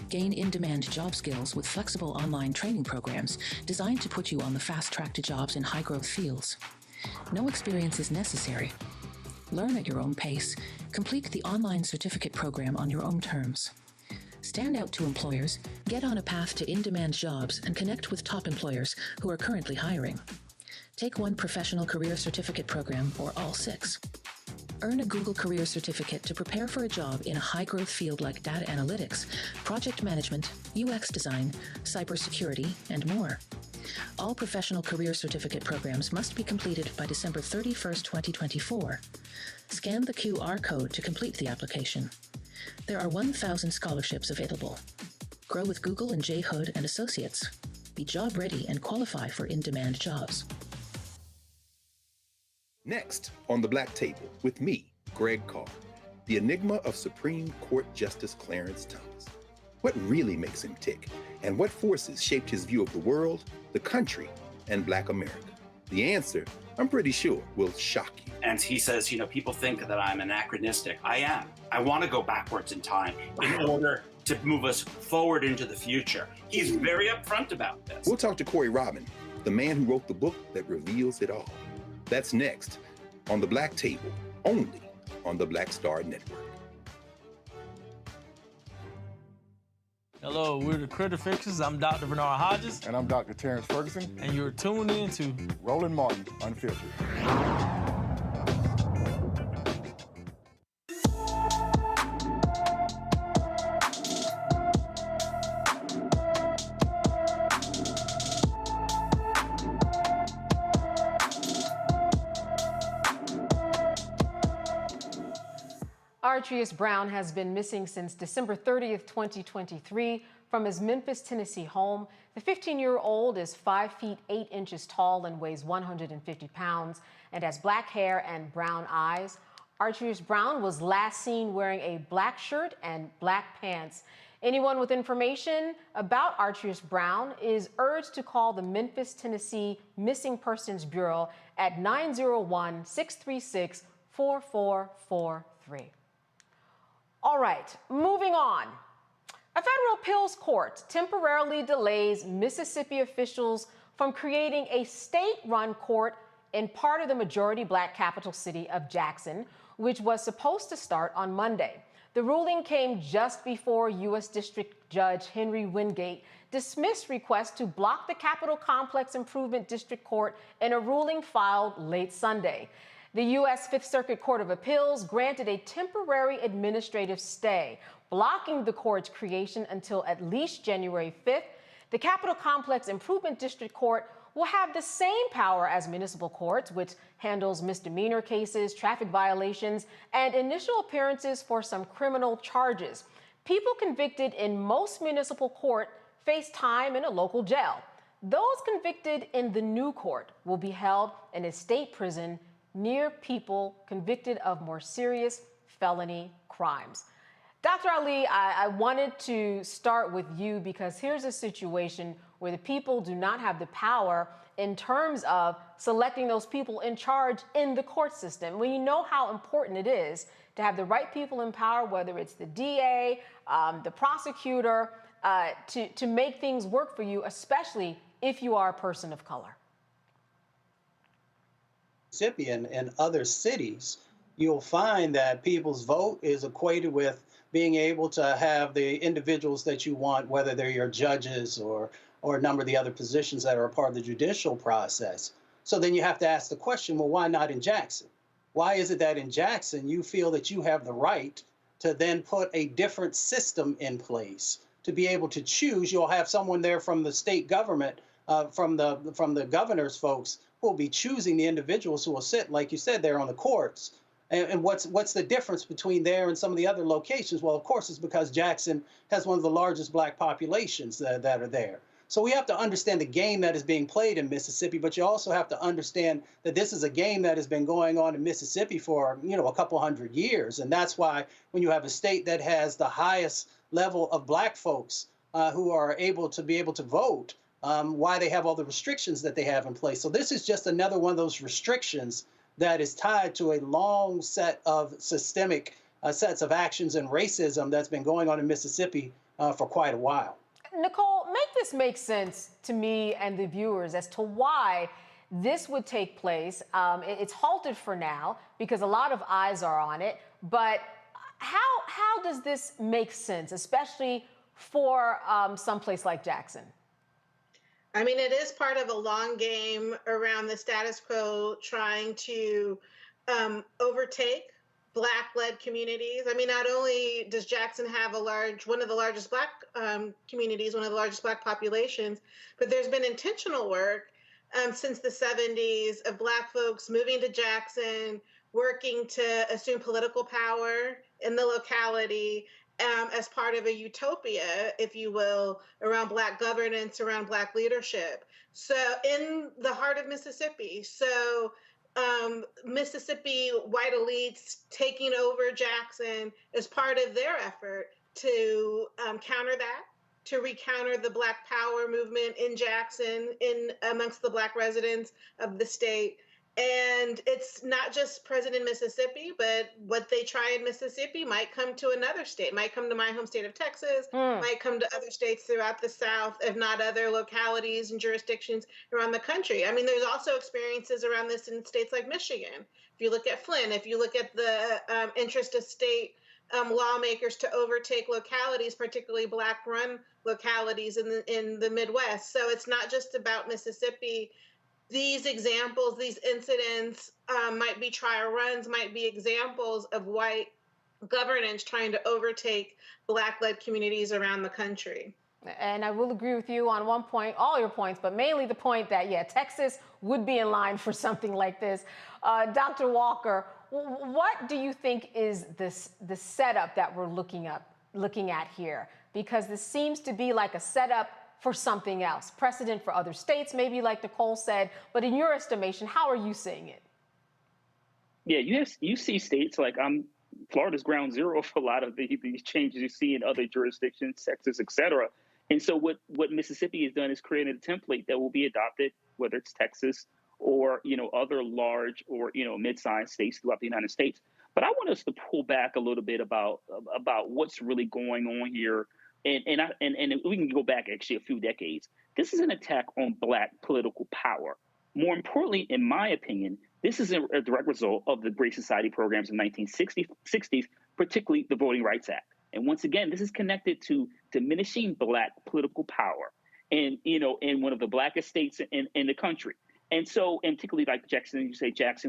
S20: Gain in-demand job skills with flexible online training programs designed to put you on the fast track to jobs in high-growth fields. No experience is necessary. Learn at your own pace. Complete the online certificate program on your own terms. Stand out to employers, get on a path to in-demand jobs, and connect with top employers who are currently hiring. Take one professional career certificate program or all 6. Earn a Google Career Certificate to prepare for a job in a high-growth field like data analytics, project management, UX design, cybersecurity, and more. All professional career certificate programs must be completed by December 31st, 2024. Scan the QR code to complete the application. There are 1,000 scholarships available. Grow with Google and J. Hood and Associates. Be job ready and qualify for in-demand jobs.
S1: Next on the Black Table with me, Greg Carr, the enigma of Supreme Court Justice Clarence Thomas. What really makes him tick, and what forces shaped his view of the world, the country, and Black America? The answer, I'm pretty sure, will shock you.
S5: And he says, people think that I'm anachronistic. I am. I want to go backwards in time in order to move us forward into the future. He's very upfront about this.
S1: We'll talk to Corey Robin, the man who wrote the book that reveals it all. That's next on the Black Table, only on the Black Star Network.
S16: Hello, we're the Critter Fixers. I'm Dr. Bernard Hodges.
S7: And I'm Dr. Terrence Ferguson.
S16: And you're tuned in to
S7: Roland Martin Unfiltered.
S12: Artrius Brown has been missing since December 30th, 2023 from his Memphis, Tennessee home. The 15-year-old is 5 feet 8 inches tall and weighs 150 pounds and has black hair and brown eyes. Artrius Brown was last seen wearing a black shirt and black pants. Anyone with information about Artrius Brown is urged to call the Memphis, Tennessee Missing Persons Bureau at 901-636-4443. All right, moving on. A federal appeals court temporarily delays Mississippi officials from creating a state-run court in part of the majority Black capital city of Jackson, which was supposed to start on Monday. The ruling came just before U.S. District Judge Henry Wingate dismissed requests to block the Capitol Complex Improvement District Court in a ruling filed late Sunday. The U.S. Fifth Circuit Court of Appeals granted a temporary administrative stay, blocking the court's creation until at least January 5th. The Capitol Complex Improvement District Court will have the same power as municipal courts, which handles misdemeanor cases, traffic violations, and initial appearances for some criminal charges. People convicted in most municipal court face time in a local jail. Those convicted in the new court will be held in a state prison near people convicted of more serious felony crimes. Dr. Ali, I wanted to start with you because here's a situation where the people do not have the power in terms of selecting those people in charge in the court system. When you know how important it is to have the right people in power, whether it's the DA, the prosecutor, to make things work for you, especially if you are a person of color.
S17: Mississippi and other cities, you'll find that people's vote is equated with being able to have the individuals that you want, whether they're your judges or a number of the other positions that are a part of the judicial process. So then you have to ask the question, well, why not in Jackson? Why is it that in Jackson you feel that you have the right to then put a different system in place to be able to choose? You'll have someone there from the state government, from the governor's folks, who will be choosing the individuals who will sit, like you said, there on the courts. And what's the difference between there and some of the other locations? Well, of course, it's because Jackson has one of the largest Black populations that are there. So we have to understand the game that is being played in Mississippi, but you also have to understand that this is a game that has been going on in Mississippi for, a couple hundred years. And that's why when you have a state that has the highest level of Black folks who are able to vote, why they have all the restrictions that they have in place. So this is just another one of those restrictions that is tied to a long set of systemic sets of actions and racism that's been going on in Mississippi for quite a while.
S12: Nicole, make sense to me and the viewers as to why this would take place. It's halted for now because a lot of eyes are on it, but how does this make sense, especially for someplace like Jackson?
S18: I mean, it is part of a long game around the status quo trying to overtake Black-led communities. I mean, not only does Jackson have one of the largest Black communities, one of the largest Black populations, but there's been intentional work since the 70s of Black folks moving to Jackson, working to assume political power in the locality as part of a utopia, if you will, around Black governance, around Black leadership. So in the heart of Mississippi. So Mississippi white elites taking over Jackson as part of their effort to counter that, to recounter the Black power movement in Jackson, amongst the Black residents of the state. And it's not just present in Mississippi, but what they try in Mississippi might come to another state, might come to my home state of Texas, might come to other states throughout the South, if not other localities and jurisdictions around the country. I mean, there's also experiences around this in states like Michigan. If you look at Flint, if you look at the interest of state lawmakers to overtake localities, particularly Black-run localities in the Midwest. So it's not just about Mississippi. These examples, these incidents might be trial runs, might be examples of white governance trying to overtake Black-led communities around the country.
S12: And I will agree with you on one point, all your points, but mainly the point that, Texas would be in line for something like this. Dr. Walker, what do you think is the setup that we're looking at here? Because this seems to be like a setup for something else, precedent for other states, maybe like Nicole said, but in your estimation, how are you seeing it?
S19: Yeah, you see states like Florida's ground zero for a lot of these changes you see in other jurisdictions, Texas, et cetera. And so what Mississippi has done is created a template that will be adopted, whether it's Texas or, other large or, mid-sized states throughout the United States. But I want us to pull back a little bit about what's really going on here and we can go back actually a few decades. This is an attack on Black political power. More importantly, in my opinion, this is a direct result of the Great Society programs in the 1960s, particularly the Voting Rights Act. And once again, this is connected to diminishing Black political power in one of the blackest states in the country. And so, and particularly like Jackson,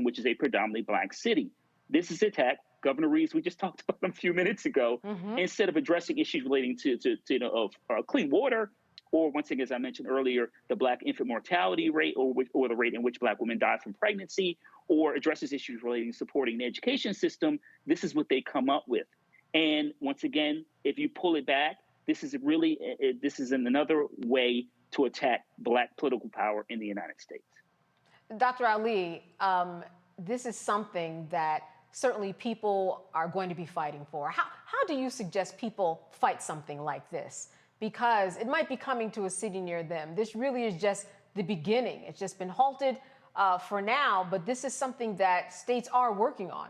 S19: which is a predominantly Black city. This is attack. Governor Reeves, we just talked about him a few minutes ago, instead of addressing issues relating to clean water, or once again, as I mentioned earlier, the Black infant mortality rate, or the rate in which Black women die from pregnancy, or addresses issues relating to supporting the education system, this is what they come up with. And once again, if you pull it back, this is another way to attack Black political power in the United States.
S12: Dr. Ali, this is something that certainly people are going to be fighting for. How do you suggest people fight something like this? Because it might be coming to a city near them. This really is just the beginning. It's just been halted for now, but this is something that states are working on.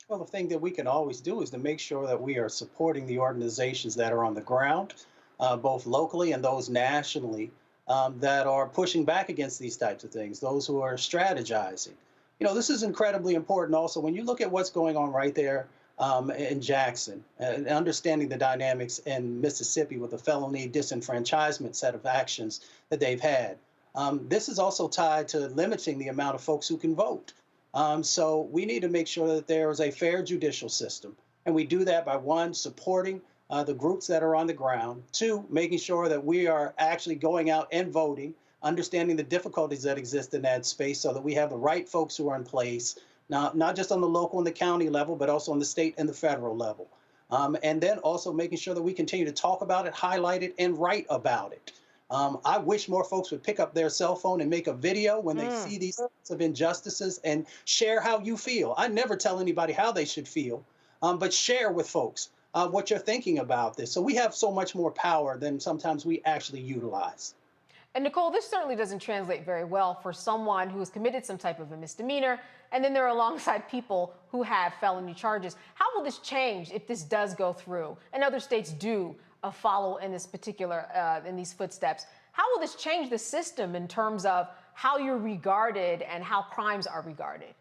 S17: Well, the thing that we can always do is to make sure that we are supporting the organizations that are on the ground, both locally and those nationally, that are pushing back against these types of things, those who are strategizing. This is incredibly important also when you look at what's going on right there in Jackson, and understanding the dynamics in Mississippi with the felony disenfranchisement set of actions that they've had. This is also tied to limiting the amount of folks who can vote. So we need to make sure that there is a fair judicial system. And we do that by, one, supporting the groups that are on the ground, two, making sure that we are actually going out and voting, understanding the difficulties that exist in that space so that we have the right folks who are in place, not just on the local and the county level, but also on the state and the federal level. And then also making sure that we continue to talk about it, highlight it, and write about it. I wish more folks would pick up their cell phone and make a video when they see these sorts of injustices and share how you feel. I never tell anybody how they should feel, but share with folks what you're thinking about this. So we have so much more power than sometimes we actually utilize.
S12: And Nicole, this certainly doesn't translate very well for someone who has committed some type of a misdemeanor, and then they're alongside people who have felony charges. How will this change if this does go through and other states do follow in this particular, in these footsteps? How will this change the system in terms of how you're regarded and how crimes are regarded?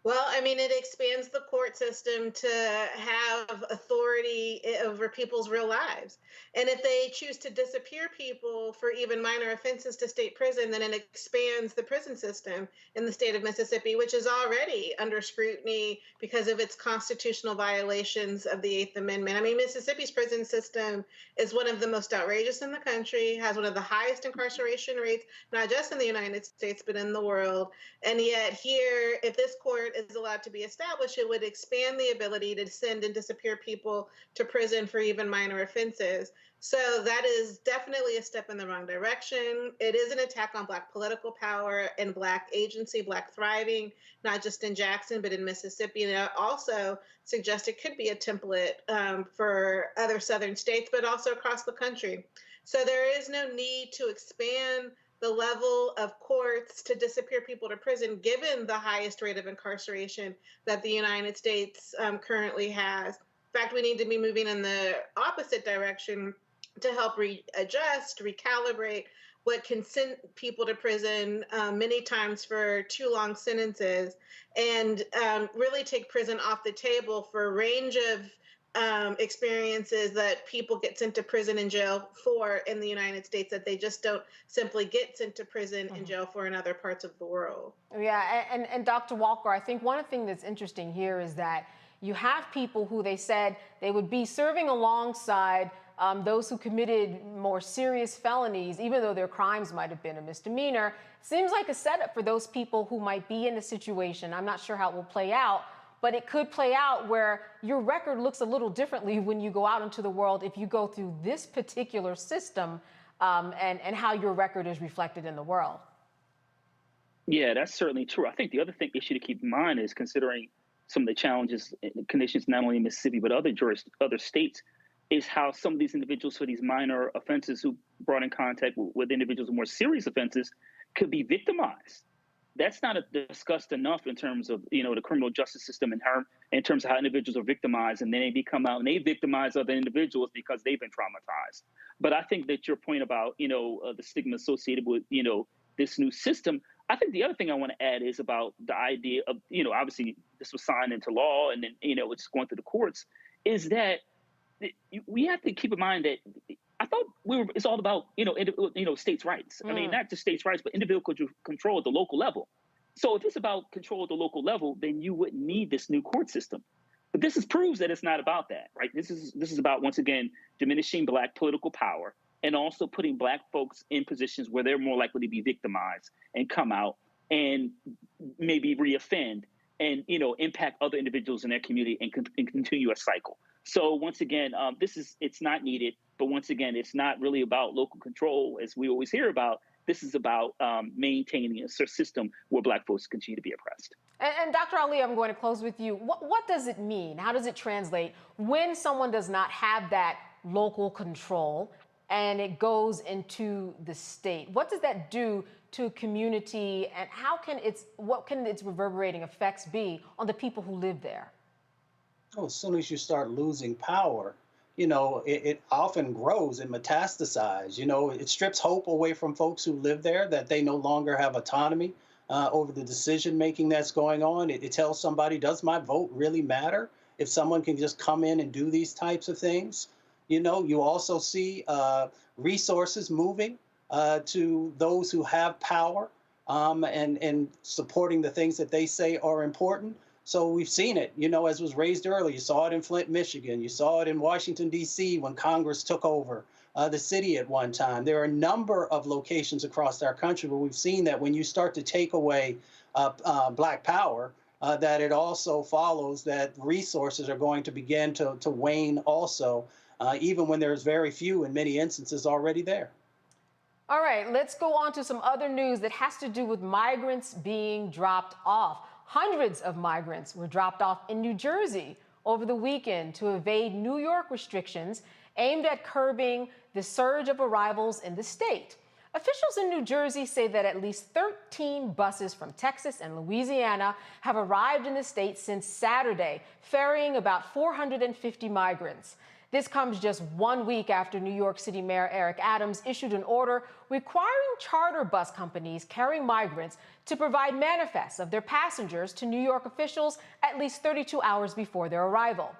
S18: Well, I mean, it expands the court system to have authority over people's real lives. And if they choose to disappear people for even minor offenses to state prison, then it expands the prison system in the state of Mississippi, which is already under scrutiny because of its constitutional violations of the Eighth Amendment. I mean, Mississippi's prison system is one of the most outrageous in the country, has one of the highest incarceration rates, not just in the United States, but in the world. And yet here, if this court is allowed to be established, it would expand the ability to send and disappear people to prison for even minor offenses. So that is definitely a step in the wrong direction. It is an attack on Black political power and Black agency, Black thriving, not just in Jackson, but in Mississippi. And it also suggests it could be a template for other southern states, but also across the country. So there is no need to expand the level of courts to disappear people to prison, given the highest rate of incarceration that the United States currently has. In fact, we need to be moving in the opposite direction to help readjust, recalibrate what can send people to prison many times for too long sentences, and really take prison off the table for a range of experiences that people get sent to prison and jail for in the United States that they just don't simply get sent to prison and jail for in other parts of the world.
S12: Yeah, and Dr. Walker, I think one thing that's interesting here is that you have people who they said they would be serving alongside those who committed more serious felonies, even though their crimes might have been a misdemeanor. Seems like a setup for those people who might be in a situation. I'm not sure how it will play out, but it could play out where your record looks a little differently when you go out into the world if you go through this particular system and how your record is reflected in the world.
S19: Yeah, that's certainly true. I think the other issue to keep in mind is considering some of the challenges and conditions not only in Mississippi but other states, is how some of these individuals for these minor offenses who brought in contact with individuals with more serious offenses could be victimized. that's not discussed enough in terms of, the criminal justice system and in terms of how individuals are victimized, and then they come out and they victimize other individuals because they've been traumatized. But I think that your point about, the stigma associated with, this new system, I think the other thing I want to add is about the idea of, obviously this was signed into law and then, it's going through the courts, is that we have to keep in mind that I thought it's all about, states' rights. I mean, not just states' rights, but individual control at the local level. So if it's about control at the local level, then you wouldn't need this new court system. But this proves that it's not about that, right? This is about, once again, diminishing Black political power and also putting Black folks in positions where they're more likely to be victimized and come out and maybe reoffend and, impact other individuals in their community and continue a cycle. So once again, it's not needed, but once again, it's not really about local control as we always hear about. This is about maintaining a system where Black folks continue to be oppressed.
S12: And Dr. Ali, I'm going to close with you. What does it mean? How does it translate when someone does not have that local control and it goes into the state? What does that do to a community, and what can its reverberating effects be on the people who live there?
S17: As soon as you start losing power, it often grows and metastasizes. It strips hope away from folks who live there, that they no longer have autonomy over the decision making that's going on. It tells somebody, does my vote really matter if someone can just come in and do these types of things? You also see resources moving to those who have power and supporting the things that they say are important. So we've seen it, as was raised earlier. You saw it in Flint, Michigan. You saw it in Washington, D.C. when Congress took over the city at one time. There are a number of locations across our country where we've seen that when you start to take away Black power, that it also follows that resources are going to begin to wane also, even when there's very few in many instances already there.
S12: All right, let's go on to some other news that has to do with migrants being dropped off. Hundreds of migrants were dropped off in New Jersey over the weekend to evade New York restrictions aimed at curbing the surge of arrivals in the state. Officials in New Jersey say that at least 13 buses from Texas and Louisiana have arrived in the state since Saturday, ferrying about 450 migrants. This comes just 1 week after New York City Mayor Eric Adams issued an order requiring charter bus companies carrying migrants to provide manifests of their passengers to New York officials at least 32 hours before their arrival.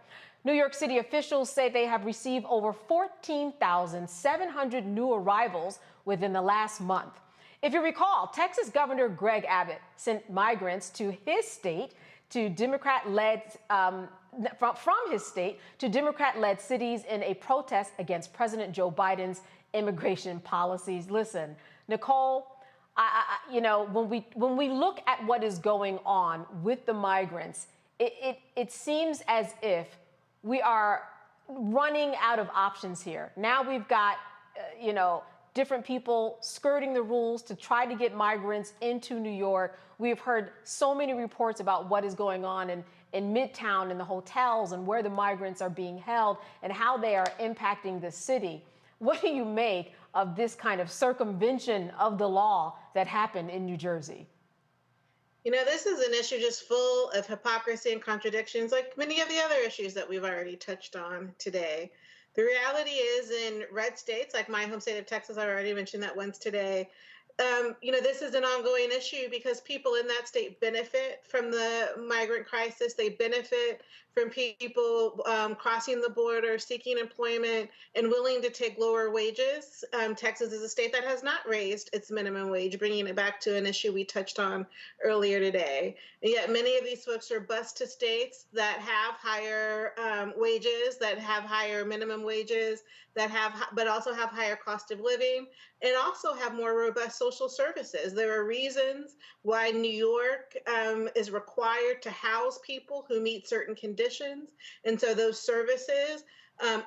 S12: New York City officials say they have received over 14,700 new arrivals within the last month. If you recall, Texas Governor Greg Abbott sent migrants to his state to Democrat-led from his state to Democrat-led cities in a protest against President Joe Biden's immigration policies. Listen, Nicole, when we look at what is going on with the migrants, it seems as if we are running out of options here. Now we've got, different people skirting the rules to try to get migrants into New York. We've heard so many reports about what is going on in Midtown, in the hotels, and where the migrants are being held and how they are impacting the city. What do you make of this kind of circumvention of the law that happened in New Jersey?
S18: This is an issue just full of hypocrisy and contradictions, like many of the other issues that we've already touched on today. The reality is, in red states, like my home state of Texas, I already mentioned that once today, this is an ongoing issue because people in that state benefit from the migrant crisis. They benefit from people crossing the border, seeking employment, and willing to take lower wages. Texas is a state that has not raised its minimum wage, bringing it back to an issue we touched on earlier today. And yet many of these folks are bused to states that have higher wages, that have higher minimum wages, but also have higher cost of living, and also have more robust social services. There are reasons why New York is required to house people who meet certain conditions. And so those services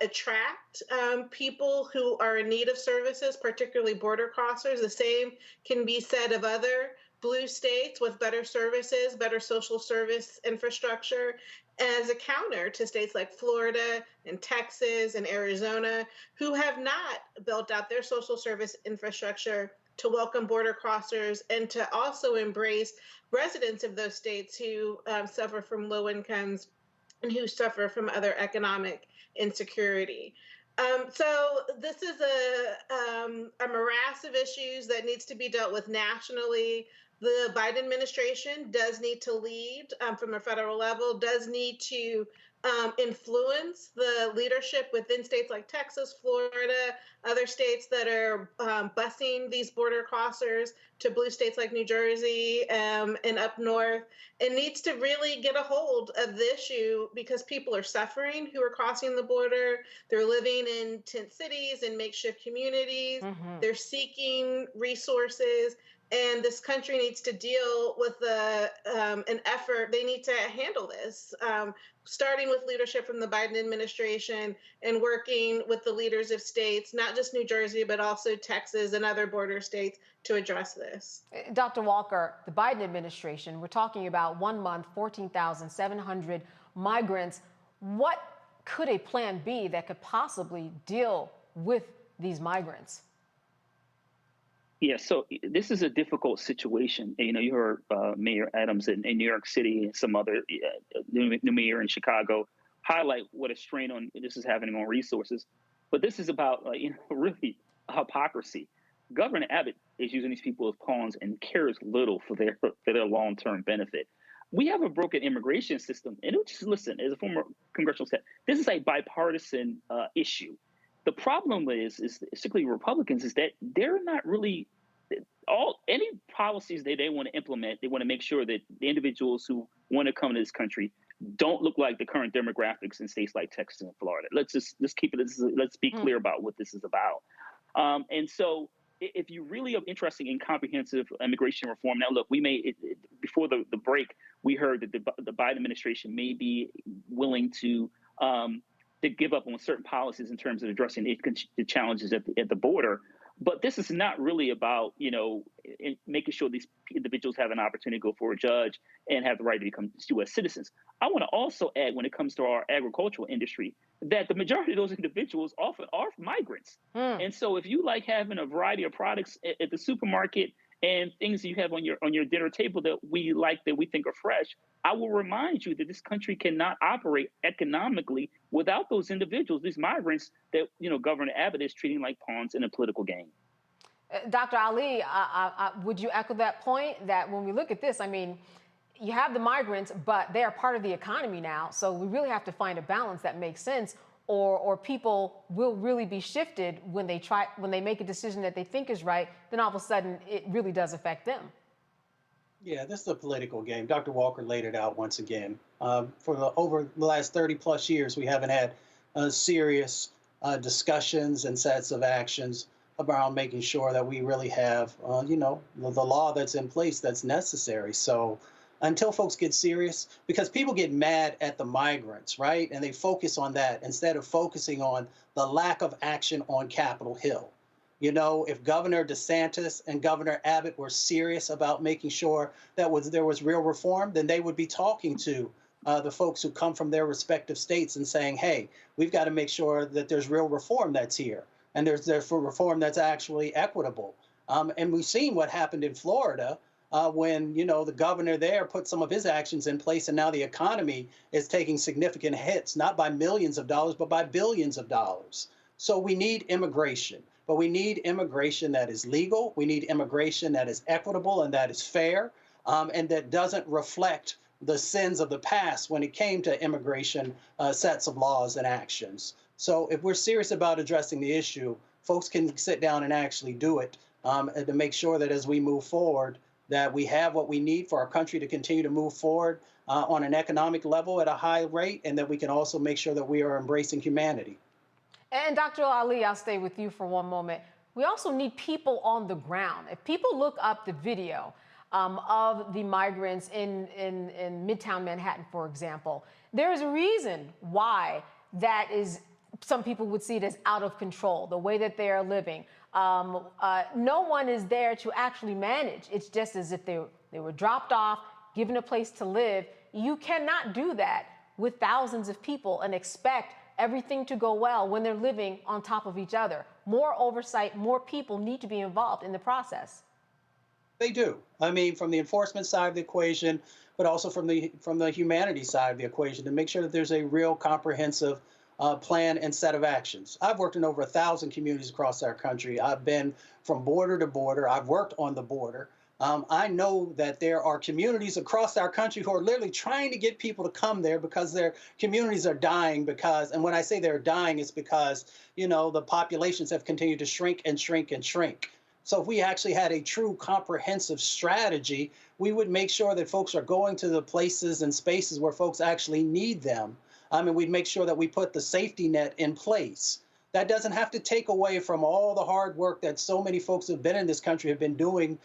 S18: attract people who are in need of services, particularly border crossers. The same can be said of other blue states with better services, better social service infrastructure, as a counter to states like Florida and Texas and Arizona, who have not built out their social service infrastructure to welcome border crossers and to also embrace residents of those states who suffer from low incomes and who suffer from other economic insecurity. So this is a morass of issues that needs to be dealt with nationally. The Biden administration does need to lead from a federal level, does need to influence the leadership within states like Texas, Florida, other states that are busing these border crossers to blue states like New Jersey and up north. It needs to really get a hold of the issue because people are suffering who are crossing the border. They're living in tent cities and makeshift communities. They're seeking resources. And this country needs to deal with an effort. They need to handle this, starting with leadership from the Biden administration and working with the leaders of states, not just New Jersey, but also Texas and other border states to address this.
S12: Dr. Walker, the Biden administration, we're talking about 1 month, 14,700 migrants. What could a plan be that could possibly deal with these migrants?
S19: Yeah, so this is a difficult situation. You know, you heard Mayor Adams in New York City and some other new mayor in Chicago highlight what a strain on this is having on resources. But this is about, really hypocrisy. Governor Abbott is using these people as pawns and cares little for their long-term benefit. We have a broken immigration system. And just listen, as a former congressional staff, this is a bipartisan issue. The problem is particularly Republicans, is that they're not really any policies they want to implement. They want to make sure that the individuals who want to come to this country don't look like the current demographics in states like Texas and Florida. Let's keep it. Let's be clear about what this is about. And so, if you really are interested in comprehensive immigration reform, now look, before the break, we heard that the Biden administration may be willing to give up on certain policies in terms of addressing the challenges at the border. But this is not really about, making sure these individuals have an opportunity to go for a judge and have the right to become U.S. citizens. I want to also add, when it comes to our agricultural industry, that the majority of those individuals often are migrants. And so if you like having a variety of products at the supermarket and things that you have on your dinner table that we think are fresh, I will remind you that this country cannot operate economically without those individuals, these migrants that Governor Abbott is treating like pawns in a political game.
S12: Dr. Ali, would you echo that point that when we look at this, I mean, you have the migrants, but they are part of the economy now. So we really have to find a balance that makes sense, or people will really be shifted when they make a decision that they think is right. Then all of a sudden, it really does affect them.
S17: Yeah, this is a political game. Dr. Walker laid it out once again. Over the last 30 plus years, we haven't had serious discussions and sets of actions around making sure that we really have, the law that's in place that's necessary. So until folks get serious, because people get mad at the migrants, right? And they focus on that instead of focusing on the lack of action on Capitol Hill. If Governor DeSantis and Governor Abbott were serious about making sure that there was real reform, then they would be talking to the folks who come from their respective states and saying, hey, we've got to make sure that there's real reform that's here. And there's reform that's actually equitable. And we've seen what happened in Florida when, the governor there put some of his actions in place, and now the economy is taking significant hits, not by millions of dollars, but by billions of dollars. So we need immigration. But we need immigration that is legal. We need immigration that is equitable and that is fair, and that doesn't reflect the sins of the past when it came to immigration sets of laws and actions. So if we're serious about addressing the issue, folks can sit down and actually do it, and to make sure that as we move forward, that we have what we need for our country to continue to move forward on an economic level at a high rate, and that we can also make sure that we are embracing humanity.
S12: And Dr. Ali, I'll stay with you for one moment. We also need people on the ground. If people look up the video of the migrants in Midtown Manhattan, for example, there is a reason why that is, some people would see it as out of control, the way that they are living. No one is there to actually manage. It's just as if they were dropped off, given a place to live. You cannot do that with thousands of people and expect everything to go well when they're living on top of each other. more oversight, more people need to be involved in the process.
S17: They do. I mean, from the enforcement side of the equation, but also from the humanities side of the equation, to make sure that there's a real comprehensive plan and set of actions. I've worked in over 1,000 communities across our country. I've been from border to border. I've worked on the border. I know that there are communities across our country who are literally trying to get people to come there because their communities are dying and when I say they're dying, it's because, the populations have continued to shrink and shrink and shrink. So if we actually had a true comprehensive strategy, we would make sure that folks are going to the places and spaces where folks actually need them. We'd make sure that we put the safety net in place. That doesn't have to take away from all the hard work that so many folks who've been in this country have been doing,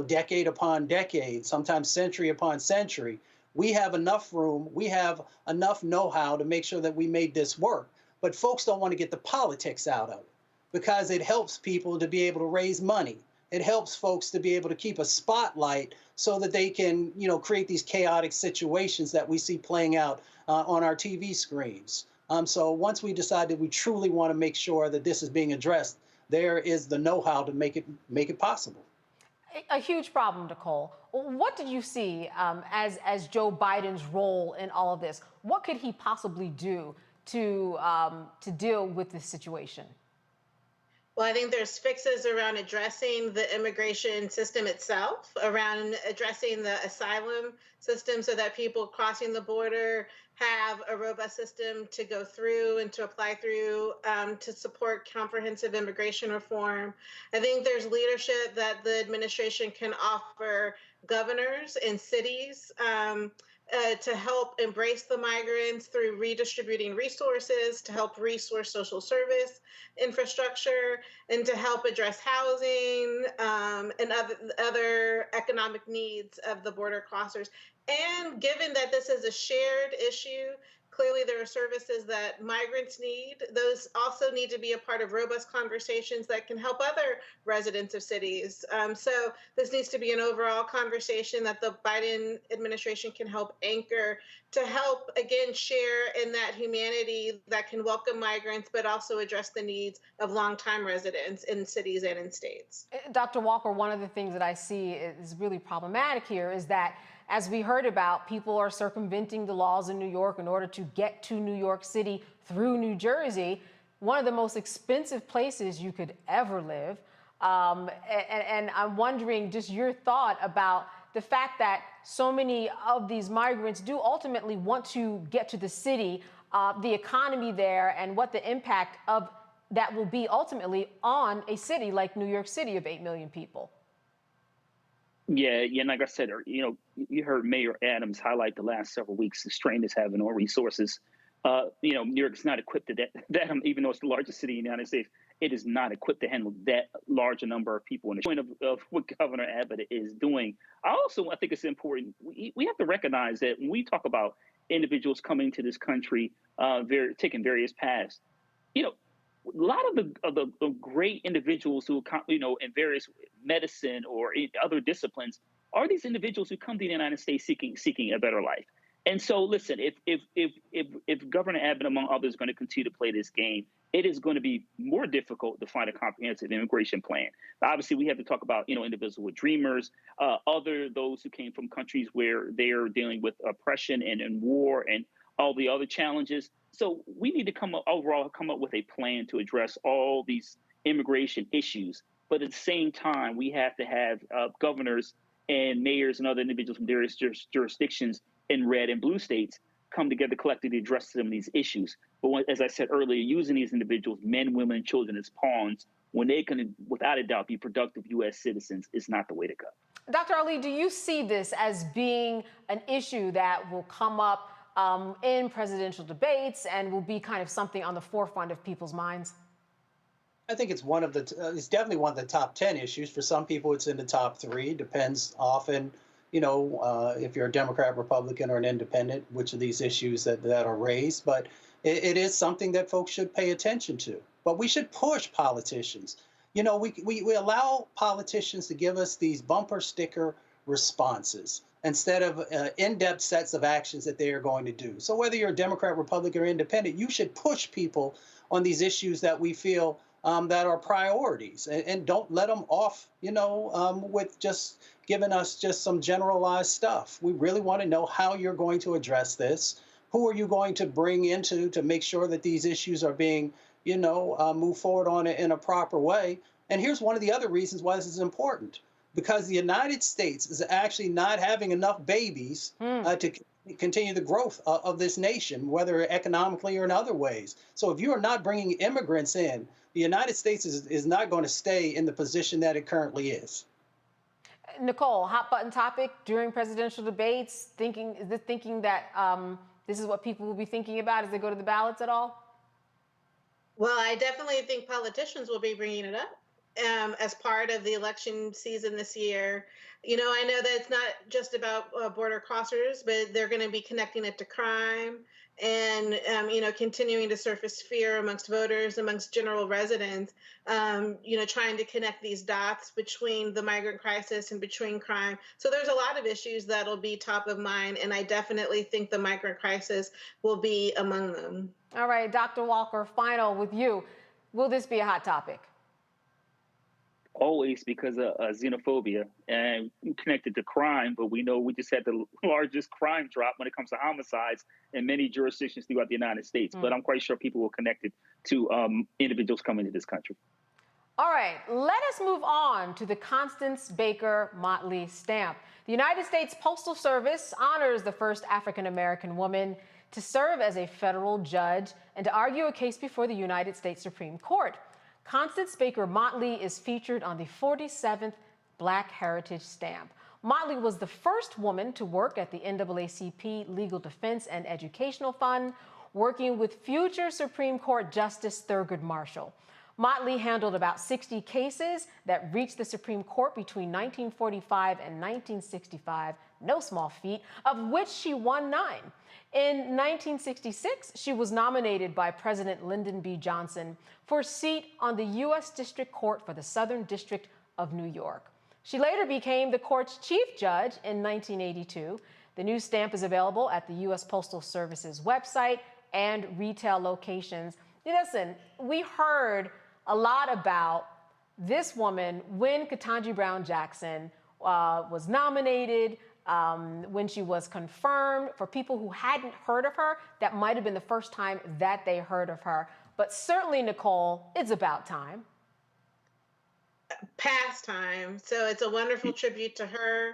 S17: decade upon decade, sometimes century upon century. We have enough room, we have enough know-how to make sure that we made this work. But folks don't want to get the politics out of it because it helps people to be able to raise money. It helps folks to be able to keep a spotlight so that they can, create these chaotic situations that we see playing out on our TV screens. So once we decide that we truly want to make sure that this is being addressed, there is the know-how to make it possible.
S12: A huge problem, Nicole. What did you see as Joe Biden's role in all of this? What could he possibly do to deal with this situation?
S18: Well, I think there's fixes around addressing the immigration system itself, around addressing the asylum system so that people crossing the border have a robust system to go through and to apply through to support comprehensive immigration reform. I think there's leadership that the administration can offer governors and cities to help embrace the migrants through redistributing resources, to help resource social service infrastructure, and to help address housing and other economic needs of the border crossers. And given that this is a shared issue, clearly there are services that migrants need. Those also need to be a part of robust conversations that can help other residents of cities. So this needs to be an overall conversation that the Biden administration can help anchor to help, again, share in that humanity that can welcome migrants, but also address the needs of longtime residents in cities and in states.
S12: Dr. Walker, one of the things that I see is really problematic here is that, as we heard about, people are circumventing the laws in New York in order to get to New York City through New Jersey, one of the most expensive places you could ever live. And I'm wondering just your thought about the fact that so many of these migrants do ultimately want to get to the city, the economy there, and what the impact of that will be ultimately on a city like New York City of 8 million people.
S19: Yeah, like I said, you heard Mayor Adams highlight the last several weeks the strain it's having on resources. New York's not equipped to that even though it's the largest city in the United States, it is not equipped to handle that large a number of people. And the point of what Governor Abbott is doing, I think it's important. We have to recognize that when we talk about individuals coming to this country, taking various paths, a lot of the great individuals who, in various medicine or in other disciplines, are these individuals who come to the United States seeking a better life. And so, listen, if Governor Abbott, among others, is going to continue to play this game, it is going to be more difficult to find a comprehensive immigration plan. Obviously, we have to talk about, individuals with dreamers, those who came from countries where they are dealing with oppression and war and all the other challenges. So we need to come up with a plan to address all these immigration issues. But at the same time, we have to have governors and mayors and other individuals from various jurisdictions in red and blue states come together collectively to address some of these issues. But as I said earlier, using these individuals, men, women, and children, as pawns, when they can, without a doubt, be productive U.S. citizens, is not the way to go.
S12: Dr. Ali, do you see this as being an issue that will come up in presidential debates and will be kind of something on the forefront of people's minds?
S17: I think it's it's definitely one of the top 10 issues. For some people, it's in the top 3. It depends often, if you're a Democrat, Republican, or an independent, which of these issues that are raised. But it is something that folks should pay attention to. But we should push politicians. We allow politicians to give us these bumper sticker responses instead of in-depth sets of actions that they are going to do. So whether you're a Democrat, Republican, or independent, you should push people on these issues that we feel that are priorities, and don't let them off, with just giving us just some generalized stuff. We really want to know how you're going to address this. Who are you going to bring into to make sure that these issues are being, moved forward on it in a proper way? And here's one of the other reasons why this is important. Because the United States is actually not having enough babies to continue the growth of this nation, whether economically or in other ways. So if you are not bringing immigrants in, the United States is not going to stay in the position that it currently is.
S12: Nicole, hot button topic during presidential debates, thinking that this is what people will be thinking about as they go to the ballots at all?
S18: Well, I definitely think politicians will be bringing it up as part of the election season this year. I know that it's not just about border crossers, but they're going to be connecting it to crime and, continuing to surface fear amongst voters, amongst general residents, trying to connect these dots between the migrant crisis and between crime. So there's a lot of issues that'll be top of mind, and I definitely think the migrant crisis will be among them.
S12: All right, Dr. Walker, final with you. Will this be a hot topic?
S19: Always, because of xenophobia and connected to crime, but we know we just had the largest crime drop when it comes to homicides in many jurisdictions throughout the United States. But I'm quite sure people will connect it to individuals coming to this country.
S12: All right, let us move on to the Constance Baker Motley stamp. The United States Postal Service honors the first African-American woman to serve as a federal judge and to argue a case before the United States Supreme Court. Constance Baker Motley is featured on the 47th Black Heritage Stamp. Motley was the first woman to work at the NAACP Legal Defense and Educational Fund, working with future Supreme Court Justice Thurgood Marshall. Motley handled about 60 cases that reached the Supreme Court between 1945 and 1965, no small feat, of which she won 9. In 1966, she was nominated by President Lyndon B. Johnson for a seat on the U.S. District Court for the Southern District of New York. She later became the court's chief judge in 1982. The new stamp is available at the U.S. Postal Service's website and retail locations. Listen, we heard a lot about this woman when Ketanji Brown Jackson was nominated, when she was confirmed. For people who hadn't heard of her, that might have been the first time that they heard of her. But certainly, Nicole, it's about time.
S18: Past time. So it's a wonderful tribute to her.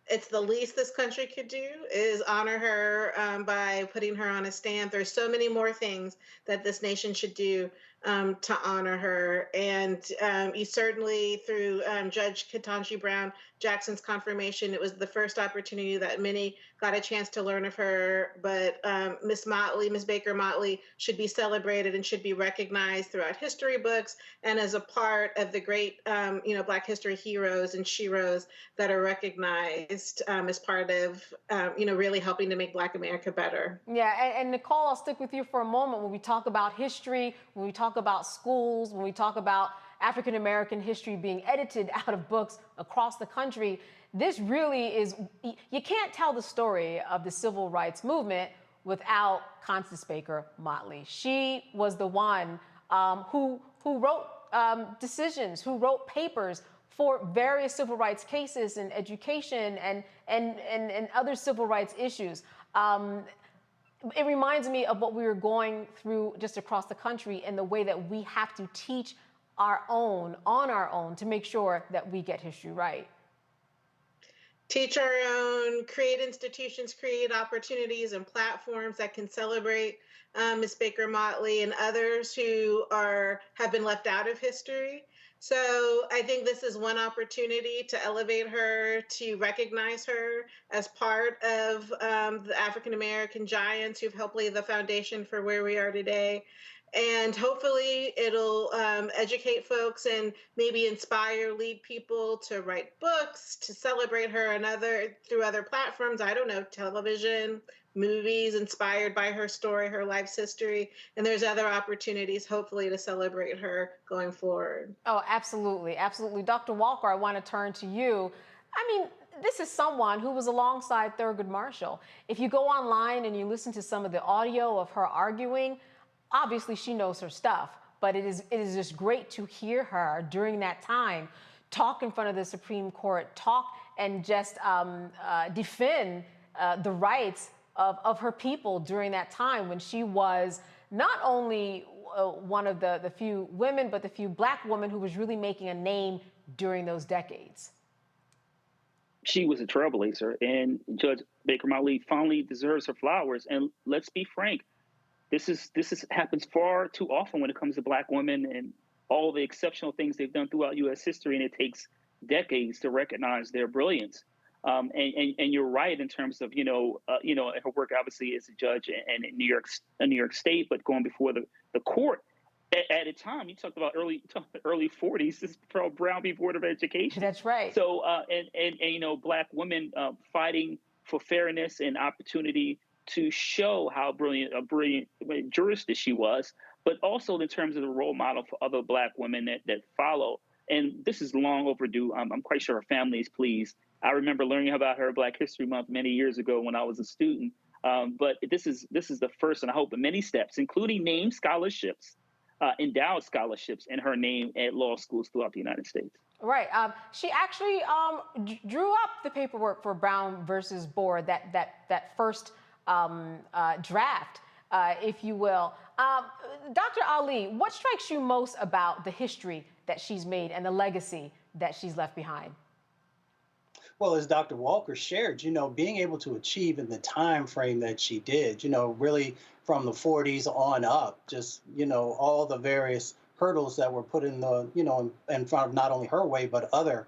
S18: It's the least this country could do is honor her by putting her on a stamp. There's so many more things that this nation should do to honor her. And you certainly, through Judge Ketanji Brown Jackson's confirmation, it was the first opportunity that many got a chance to learn of her. But Miss Baker Motley, should be celebrated and should be recognized throughout history books and as a part of the great, Black history heroes and sheroes that are recognized as part of, really helping to make Black America better.
S12: Yeah, and Nicole, I'll stick with you for a moment. When we talk about history, when we talk about schools, when we talk about African-American history being edited out of books across the country, this really is, you can't tell the story of the civil rights movement without Constance Baker Motley. She was the one who wrote decisions, who wrote papers for various civil rights cases in education and other civil rights issues. It reminds me of what we were going through just across the country and the way that we have to teach on our own to make sure that we get history right.
S18: Teach our own, create institutions, create opportunities and platforms that can celebrate Ms. Baker Motley and others who have been left out of history. So I think this is one opportunity to elevate her, to recognize her as part of the African-American giants who've helped lay the foundation for where we are today. And hopefully it'll educate folks and maybe inspire, lead people to write books, to celebrate her through other platforms. I don't know, television, movies inspired by her story, her life's history. And there's other opportunities, hopefully, to celebrate her going forward.
S12: Oh, absolutely. Absolutely. Dr. Walker, I want to turn to you. I mean, this is someone who was alongside Thurgood Marshall. If you go online and you listen to some of the audio of her arguing, obviously she knows her stuff. but it is just great to hear her during that time talk in front of the Supreme Court, talk and just defend the rights of her people during that time when she was not only one of the few women, but the few Black women who was really making a name during those decades.
S19: She was a trailblazer, and Judge Baker Motley finally deserves her flowers. And let's be frank, this happens far too often when it comes to Black women and all the exceptional things they've done throughout U.S. history, and it takes decades to recognize their brilliance. And you're right in terms of her work obviously as a judge and in New York State, but going before the court at a time. You talked about early 40s. This is from Brown v. Board of Education.
S12: That's right.
S19: So and Black women fighting for fairness and opportunity to show how brilliant jurist she was, but also in terms of the role model for other Black women that follow. And this is long overdue. I'm quite sure her family is pleased. I remember learning about her Black History Month many years ago when I was a student. But this is the first, and I hope, of many steps, including named scholarships, endowed scholarships in her name at law schools throughout the United States.
S12: Right. She actually drew up the paperwork for Brown versus Board, that first draft, if you will. Dr. Ali, what strikes you most about the history that she's made and the legacy that she's left behind?
S17: Well, as Dr. Walker shared, being able to achieve in the time frame that she did, really from the 40s on up, just, all the various hurdles that were put in the, in front of not only her way, but others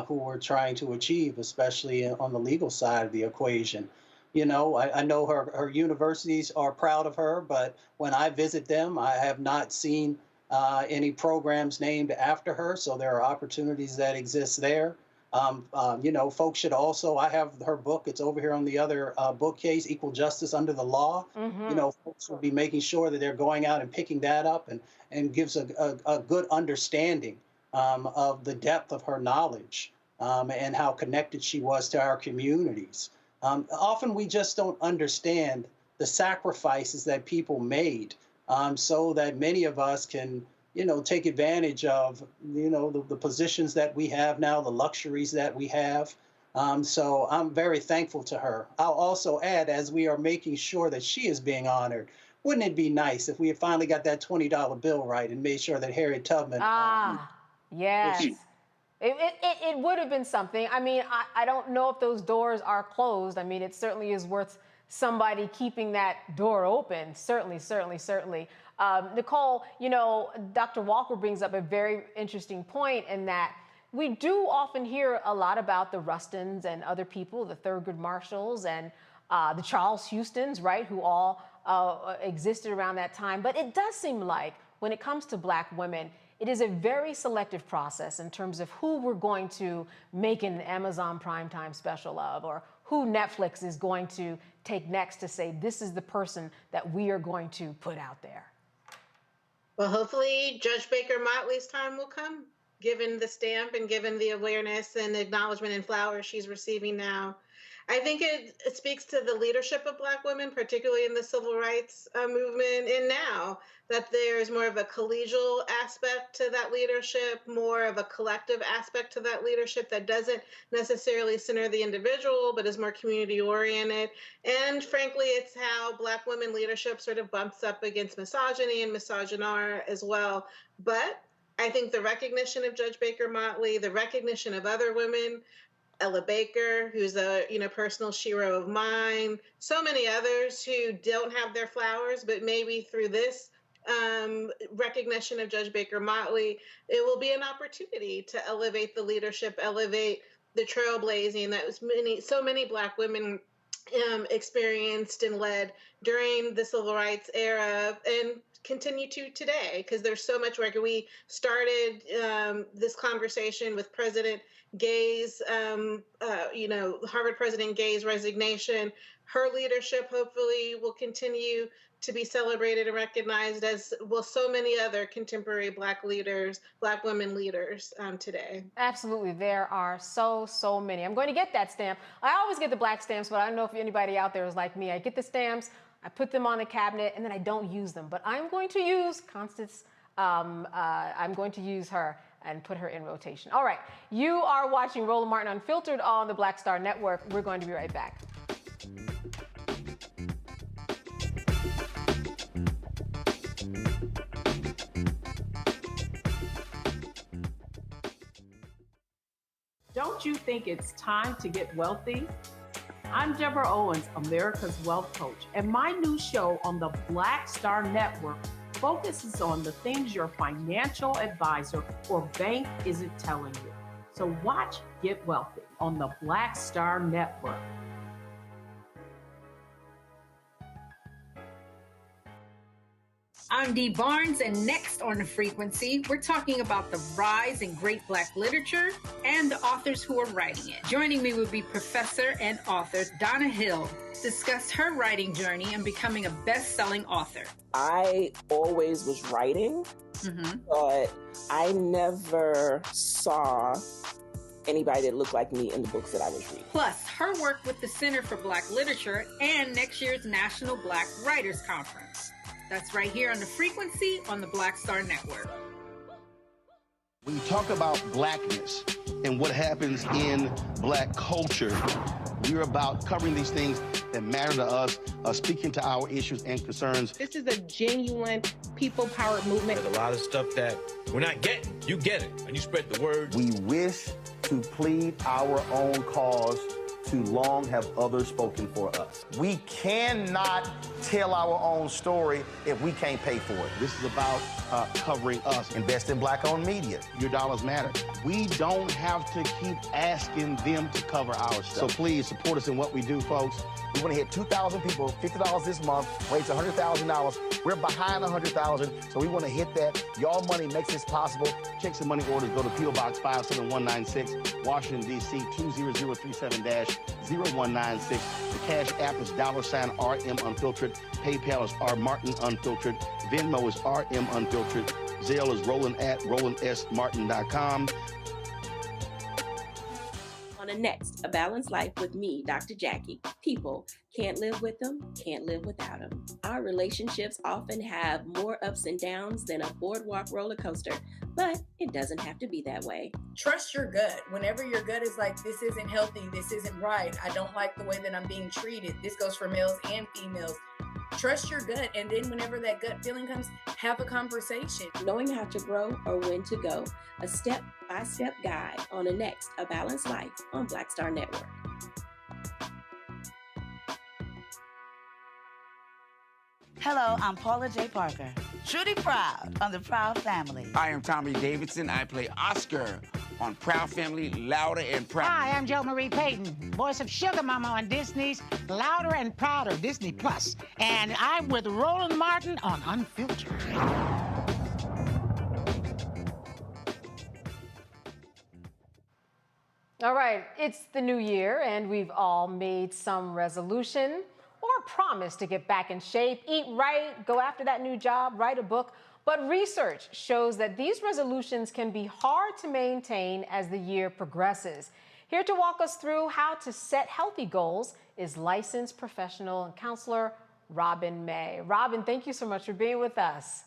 S17: who were trying to achieve, especially on the legal side of the equation. I know her universities are proud of her, but when I visit them, I have not seen any programs named after her. So there are opportunities that exist there. Folks should also, I have her book, it's over here on the other bookcase, Equal Justice Under the Law.
S12: Mm-hmm.
S17: Folks will be making sure that they're going out and picking that up and gives a good understanding of the depth of her knowledge and how connected she was to our communities. Often we just don't understand the sacrifices that people made so that many of us can take advantage of, the positions that we have now, the luxuries that we have. So I'm very thankful to her. I'll also add, as we are making sure that she is being honored, wouldn't it be nice if we had finally got that $20 bill right and made sure that Harriet Tubman...
S12: Yes. It would have been something. I mean, I don't know if those doors are closed. I mean, it certainly is worth somebody keeping that door open. Certainly. Nicole, Dr. Walker brings up a very interesting point in that we do often hear a lot about the Rustons and other people, the Thurgood Marshalls and the Charles Houstons, right, who all existed around that time. But it does seem like when it comes to Black women, it is a very selective process in terms of who we're going to make an Amazon primetime special of, or who Netflix is going to take next to say, this is the person that we are going to put out there.
S18: Well, hopefully Judge Baker Motley's time will come, given the stamp and given the awareness and acknowledgement and flowers she's receiving now. I think it speaks to the leadership of Black women, particularly in the civil rights movement, and now that there's more of a collegial aspect to that leadership, more of a collective aspect to that leadership that doesn't necessarily center the individual, but is more community-oriented. And frankly, it's how Black women leadership sort of bumps up against misogyny and misogynoir as well. But I think the recognition of Judge Baker Motley, the recognition of other women, Ella Baker, who's a personal shero of mine, so many others who don't have their flowers, but maybe through this recognition of Judge Baker Motley, it will be an opportunity to elevate the leadership, elevate the trailblazing that so many Black women experienced and led during the civil rights era and continue to today, because there's so much work. We started this conversation with President Gay's, Harvard President Gay's resignation. Her leadership hopefully will continue to be celebrated and recognized, as will so many other contemporary Black leaders, Black women leaders today.
S12: Absolutely. There are so many. I'm going to get that stamp. I always get the Black stamps, but I don't know if anybody out there is like me. I get the stamps, I put them on the cabinet, and then I don't use them. But I'm going to use Constance I'm going to use her and put her in rotation. All right, you are watching Roland Martin Unfiltered on the Black Star Network. We're going to be right back.
S9: Don't you think it's time to get wealthy? I'm Deborah Owens, America's Wealth Coach, and my new show on the Black Star Network focuses on the things your financial advisor or bank isn't telling you. So watch Get Wealthy on the Black Star Network.
S11: I'm Dee Barnes, and next on The Frequency, we're talking about the rise in great Black literature and the authors who are writing it. Joining me will be professor and author Donna Hill, discuss her writing journey and becoming a best-selling author.
S13: I always was writing, but I never saw anybody that looked like me in the books that I was reading.
S11: Plus, her work with the Center for Black Literature and next year's National Black Writers Conference. That's right here on The Frequency on the Black Star Network.
S24: When you talk about blackness and what happens in Black culture, we're about covering these things that matter to us, speaking to our issues and concerns.
S25: This is a genuine people-powered movement.
S26: There's a lot of stuff that we're not getting. You get it, and you spread the word.
S24: We wish to plead our own cause. Too long have others spoken for us. We cannot tell our own story if we can't pay for it. This is about covering us. Invest in Black-owned media. Your dollars matter. We don't have to keep asking them to cover our stuff. So please support us in what we do, folks. We want to hit 2,000 people, $50 this month, raise $100,000. We're behind $100,000, so we want to hit that. Y'all money makes this possible. Check some money orders. Go to P.O. Box 57196, Washington, D.C. 20037-0196. The Cash App is $RM Unfiltered. PayPal is R Martin Unfiltered. Venmo is RM Unfiltered. Zelle is roland@rolandsmartin.com.
S21: On the next, A Balanced Life with me, Dr. Jackie. People can't live with them, can't live without them. Our relationships often have more ups and downs than a boardwalk roller coaster, but it doesn't have to be that way.
S22: Trust your gut. Whenever your gut is like, this isn't healthy, this isn't right, I don't like the way that I'm being treated. This goes for males and females. Trust your gut, and then whenever that gut feeling comes, have a conversation.
S21: Knowing how to grow or when to go, a step-by-step guide on the next, A Balanced Life on Black Star Network.
S27: Hello, I'm Paula J. Parker. Truly proud on the Proud Family.
S28: I am Tommy Davidson. I play Oscar on Proud Family, Louder and Proud.
S29: Hi, I'm Jo Marie Payton, voice of Sugar Mama on Disney's Louder and Prouder, Disney Plus. And I'm with Roland Martin on Unfiltered.
S12: All right, it's the new year, and we've all made some resolution or promise to get back in shape, eat right, go after that new job, write a book. But research shows that these resolutions can be hard to maintain as the year progresses. Here to walk us through how to set healthy goals is licensed professional and counselor Robin May. Robin, thank you so much for being with us.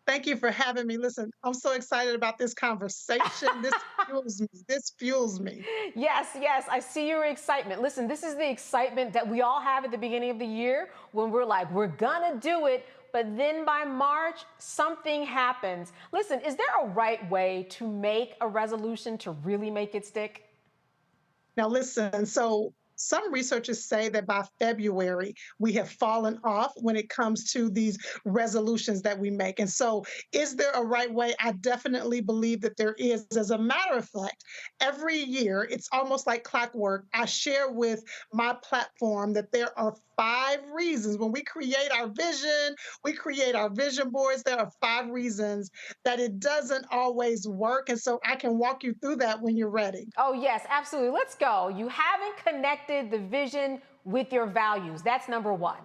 S30: Thank you for having me. Listen, I'm so excited about this conversation. This fuels me. This fuels me.
S12: Yes, I see your excitement. Listen, this is the excitement that we all have at the beginning of the year when we're like, we're gonna do it. But then by March, something happens. Listen, is there a right way to make a resolution to really make it stick?
S30: Now listen, so some researchers say that by February, we have fallen off when it comes to these resolutions that we make. And so is there a right way? I definitely believe that there is. As a matter of fact, every year, it's almost like clockwork. I share with my platform that there are 5 reasons. When we create our vision boards, there are 5 reasons that it doesn't always work. And so I can walk you through that when you're ready.
S12: Oh, yes, absolutely. Let's go. You haven't connected the vision with your values. That's number 1.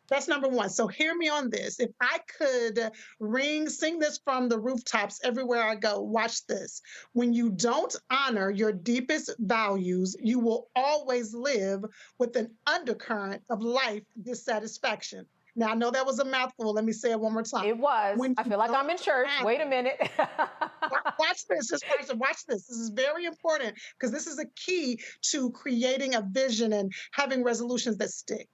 S30: That's number 1. So hear me on this. If I could sing this from the rooftops everywhere I go, watch this. When you don't honor your deepest values, you will always live with an undercurrent of life dissatisfaction. Now, I know that was a mouthful. Let me say it one more time.
S12: It was.
S30: When
S12: I
S30: you
S12: feel like I'm in church. Wait a minute.
S30: watch this. Just watch this. This is very important because this is a key to creating a vision and having resolutions that stick.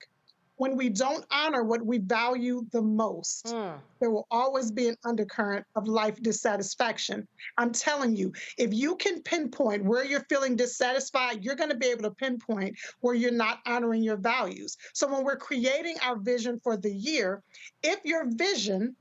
S30: When we don't honor what we value the most, there will always be an undercurrent of life dissatisfaction. I'm telling you, if you can pinpoint where you're feeling dissatisfied, you're going to be able to pinpoint where you're not honoring your values. So when we're creating our vision for the year, if your vision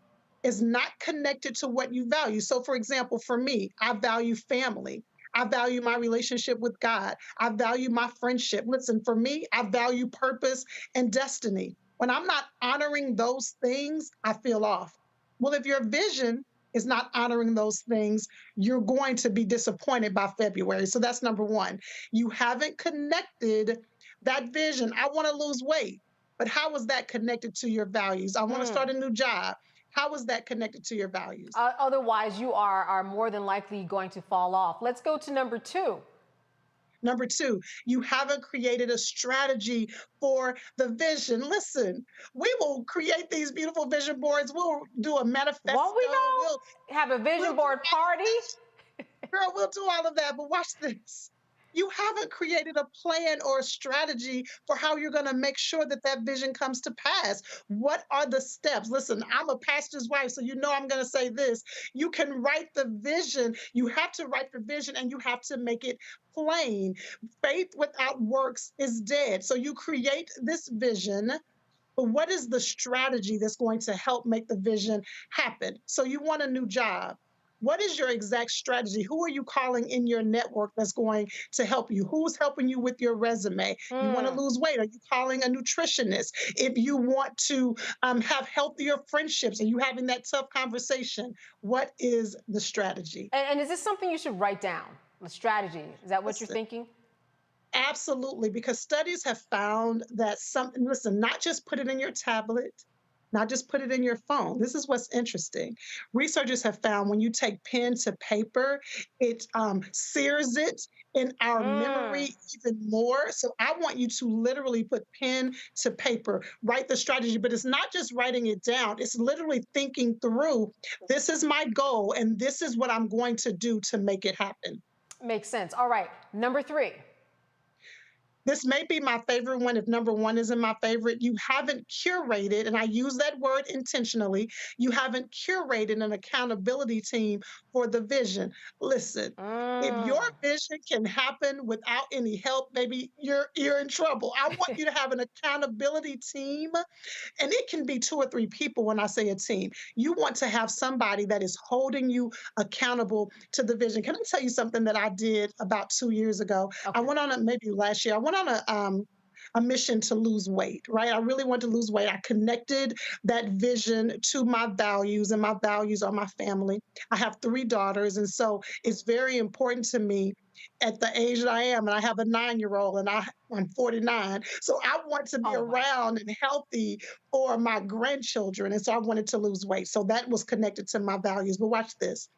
S30: is not connected to what you value. So for example, for me, I value family. I value my relationship with God. I value my friendship. Listen, for me, I value purpose and destiny. When I'm not honoring those things, I feel off. Well, if your vision is not honoring those things, you're going to be disappointed by February. So that's number one. You haven't connected that vision. I want to lose weight, but how is that connected to your values? I want to start a new job. How is that connected to your values?
S12: Otherwise, you are more than likely going to fall off. Let's go to number two.
S30: Number two, you haven't created a strategy for the vision. Listen, we will create these beautiful vision boards. We'll do a manifesto.
S12: Won't we know? We'll have a vision board party.
S30: Girl, we'll do all of that, but watch this. You haven't created a plan or a strategy for how you're going to make sure that that vision comes to pass. What are the steps? Listen, I'm a pastor's wife, so you know I'm going to say this. You can write the vision. You have to write the vision, and you have to make it plain. Faith without works is dead. So you create this vision, but what is the strategy that's going to help make the vision happen? So you want a new job. What is your exact strategy? Who are you calling in your network that's going to help you? Who's helping you with your resume? You want to lose weight? Are you calling a nutritionist? If you want to have healthier friendships, are you having that tough conversation? What is the strategy?
S12: And is this something you should write down? The strategy? Is that what you're thinking?
S30: Absolutely, because studies have found that listen, not just put it in your tablet, not just put it in your phone. This is what's interesting. Researchers have found when you take pen to paper, it sears it in our memory even more. So I want you to literally put pen to paper, write the strategy, but it's not just writing it down. It's literally thinking through, this is my goal and this is what I'm going to do to make it happen.
S12: Makes sense. All right, number three.
S30: This may be my favorite one if number one isn't my favorite. You haven't curated, and I use that word intentionally, you haven't curated an accountability team for the vision. Listen, if your vision can happen without any help, baby, you're in trouble. I want you to have an accountability team, and it can be 2 or 3 people when I say a team. You want to have somebody that is holding you accountable to the vision. Can I tell you something that I did about 2 years ago? Okay. I went on maybe last year. I went on a mission to lose weight, right? I really wanted to lose weight. I connected that vision to my values, and my values are my family. I have 3 daughters, and so it's very important to me at the age that I am, and I have a 9-year-old, and I'm 49. So I want to be around and healthy for my grandchildren, and so I wanted to lose weight. So that was connected to my values. But watch this.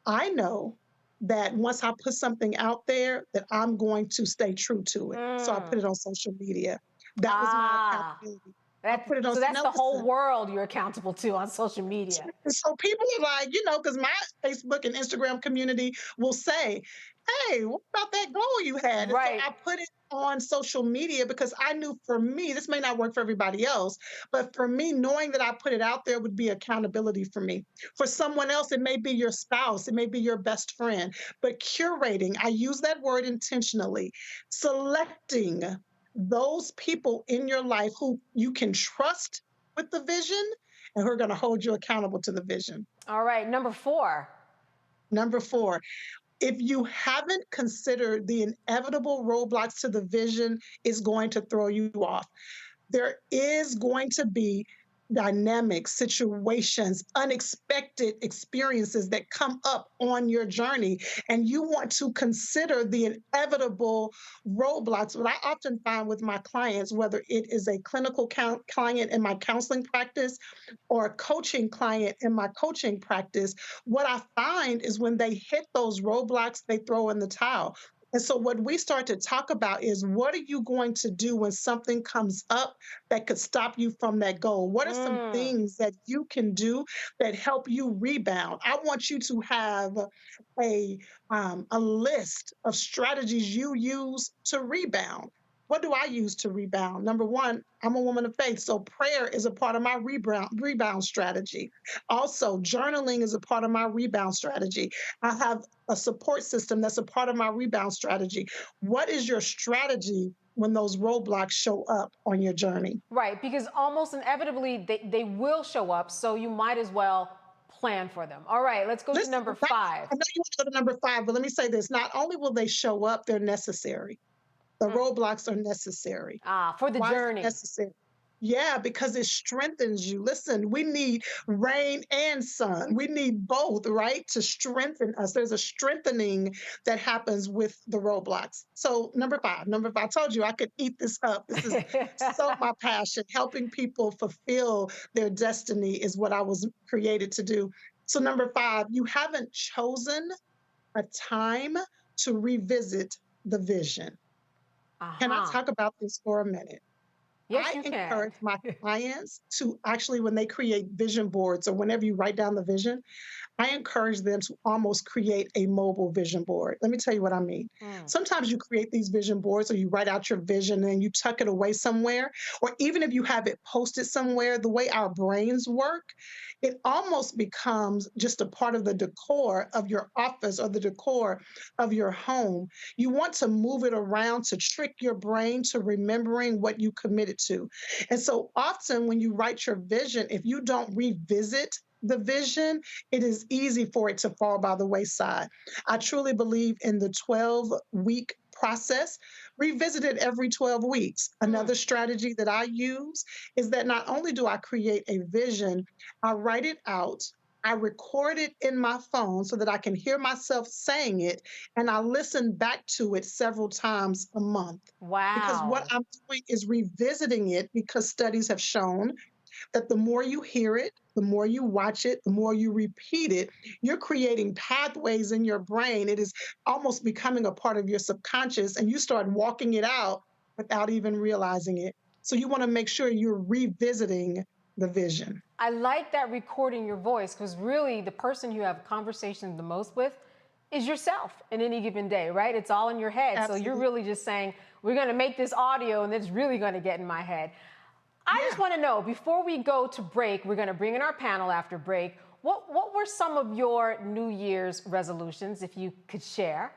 S30: I know that once I put something out there, that I'm going to stay true to it. So I put it on social media. That was my accountability. I put it on,
S12: so that's the whole world you're accountable to on social media.
S30: So people are like, because my Facebook and Instagram community will say, hey, what about that goal you had? Right. And so I put it on social media because I knew for me, this may not work for everybody else, but for me, knowing that I put it out there would be accountability for me. For someone else, it may be your spouse, it may be your best friend, but curating, I use that word intentionally, selecting those people in your life who you can trust with the vision and who are going to hold you accountable to the vision.
S12: All right, number 4.
S30: Number 4. If you haven't considered the inevitable roadblocks to the vision, it's going to throw you off. There is going to be dynamics, situations, unexpected experiences that come up on your journey, and you want to consider the inevitable roadblocks. What I often find with my clients, whether it is a clinical client in my counseling practice or a coaching client in my coaching practice, what I find is when they hit those roadblocks, they throw in the towel. And so what we start to talk about is, what are you going to do when something comes up that could stop you from that goal? What are some things that you can do that help you rebound? I want you to have a list of strategies you use to rebound. What do I use to rebound? Number one, I'm a woman of faith, so prayer is a part of my rebound strategy. Also, journaling is a part of my rebound strategy. I have a support system that's a part of my rebound strategy. What is your strategy when those roadblocks show up on your journey?
S12: Right, because almost inevitably they will show up, so you might as well plan for them. All right, let's go to number 5.
S30: I know you want to go to number 5, but let me say this. Not only will they show up, they're necessary. The roadblocks are necessary.
S12: For the journey.
S30: Necessary. Yeah, because it strengthens you. Listen, we need rain and sun. We need both, right, to strengthen us. There's a strengthening that happens with the roadblocks. So number 5, I told you I could eat this up. This is so my passion. Helping people fulfill their destiny is what I was created to do. So number 5, you haven't chosen a time to revisit the vision. Can I talk about this for a minute?
S12: Yes,
S30: I
S12: you can.
S30: encourage my clients to actually, when they create vision boards or whenever you write down the vision, I encourage them to almost create a mobile vision board. Let me tell you what I mean. Sometimes you create these vision boards or you write out your vision and you tuck it away somewhere, or even if you have it posted somewhere, the way our brains work, it almost becomes just a part of the decor of your office or the decor of your home. You want to move it around to trick your brain to remembering what you committed to. And so often when you write your vision, if you don't revisit the vision, it is easy for it to fall by the wayside. I truly believe in the 12-week process. Revisit it every 12 weeks. Another strategy that I use is that not only do I create a vision, I write it out, I record it in my phone so that I can hear myself saying it, and I listen back to it several times a month.
S12: Wow.
S30: Because what I'm doing is revisiting it, because studies have shown that the more you hear it, the more you watch it, the more you repeat it, you're creating pathways in your brain. It is almost becoming a part of your subconscious, and you start walking it out without even realizing it. So you want to make sure you're revisiting the vision.
S12: I like that recording your voice, because really the person you have conversations the most with is yourself in any given day, right? It's all in your head. Absolutely. So you're really just saying, we're going to make this audio and it's really going to get in my head. I just want to know, before we go to break, we're going to bring in our panel after break. What were some of your New Year's resolutions, if you could share?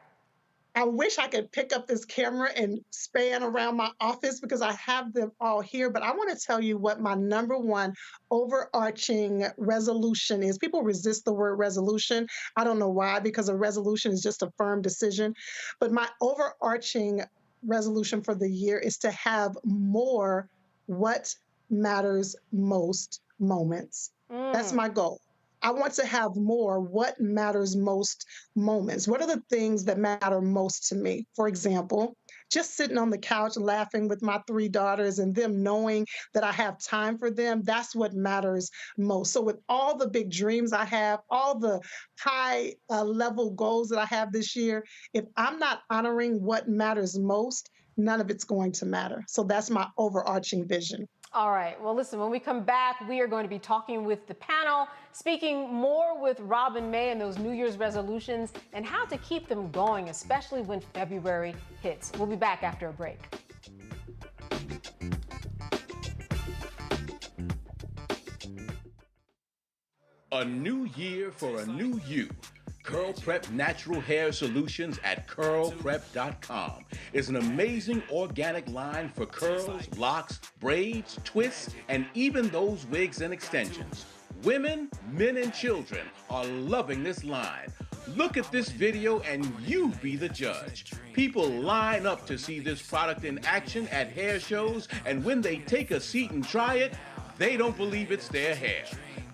S30: I wish I could pick up this camera and span around my office because I have them all here, but I want to tell you what my number one overarching resolution is. People resist the word resolution. I don't know why, because a resolution is just a firm decision. But my overarching resolution for the year is to have more what matters most moments. That's my goal. I want to have more what matters most moments. What are the things that matter most to me? For example, just sitting on the couch laughing with my 3 daughters and them knowing that I have time for them, that's what matters most. So with all the big dreams I have, all the high level goals that I have this year, if I'm not honoring what matters most, none of it's going to matter. So that's my overarching vision.
S12: All right. Well, listen, when we come back, we are going to be talking with the panel, speaking more with Robin May and those New Year's resolutions and how to keep them going, especially when February hits. We'll be back after a break.
S1: A new year for a new you. Curl Prep Natural Hair Solutions at curlprep.com is an amazing organic line for curls, locks, braids, twists, and even those wigs and extensions. Women, men, and children are loving this line. Look at this video and you be the judge. People line up to see this product in action at hair shows, and when they take a seat and try it, they don't believe it's their hair.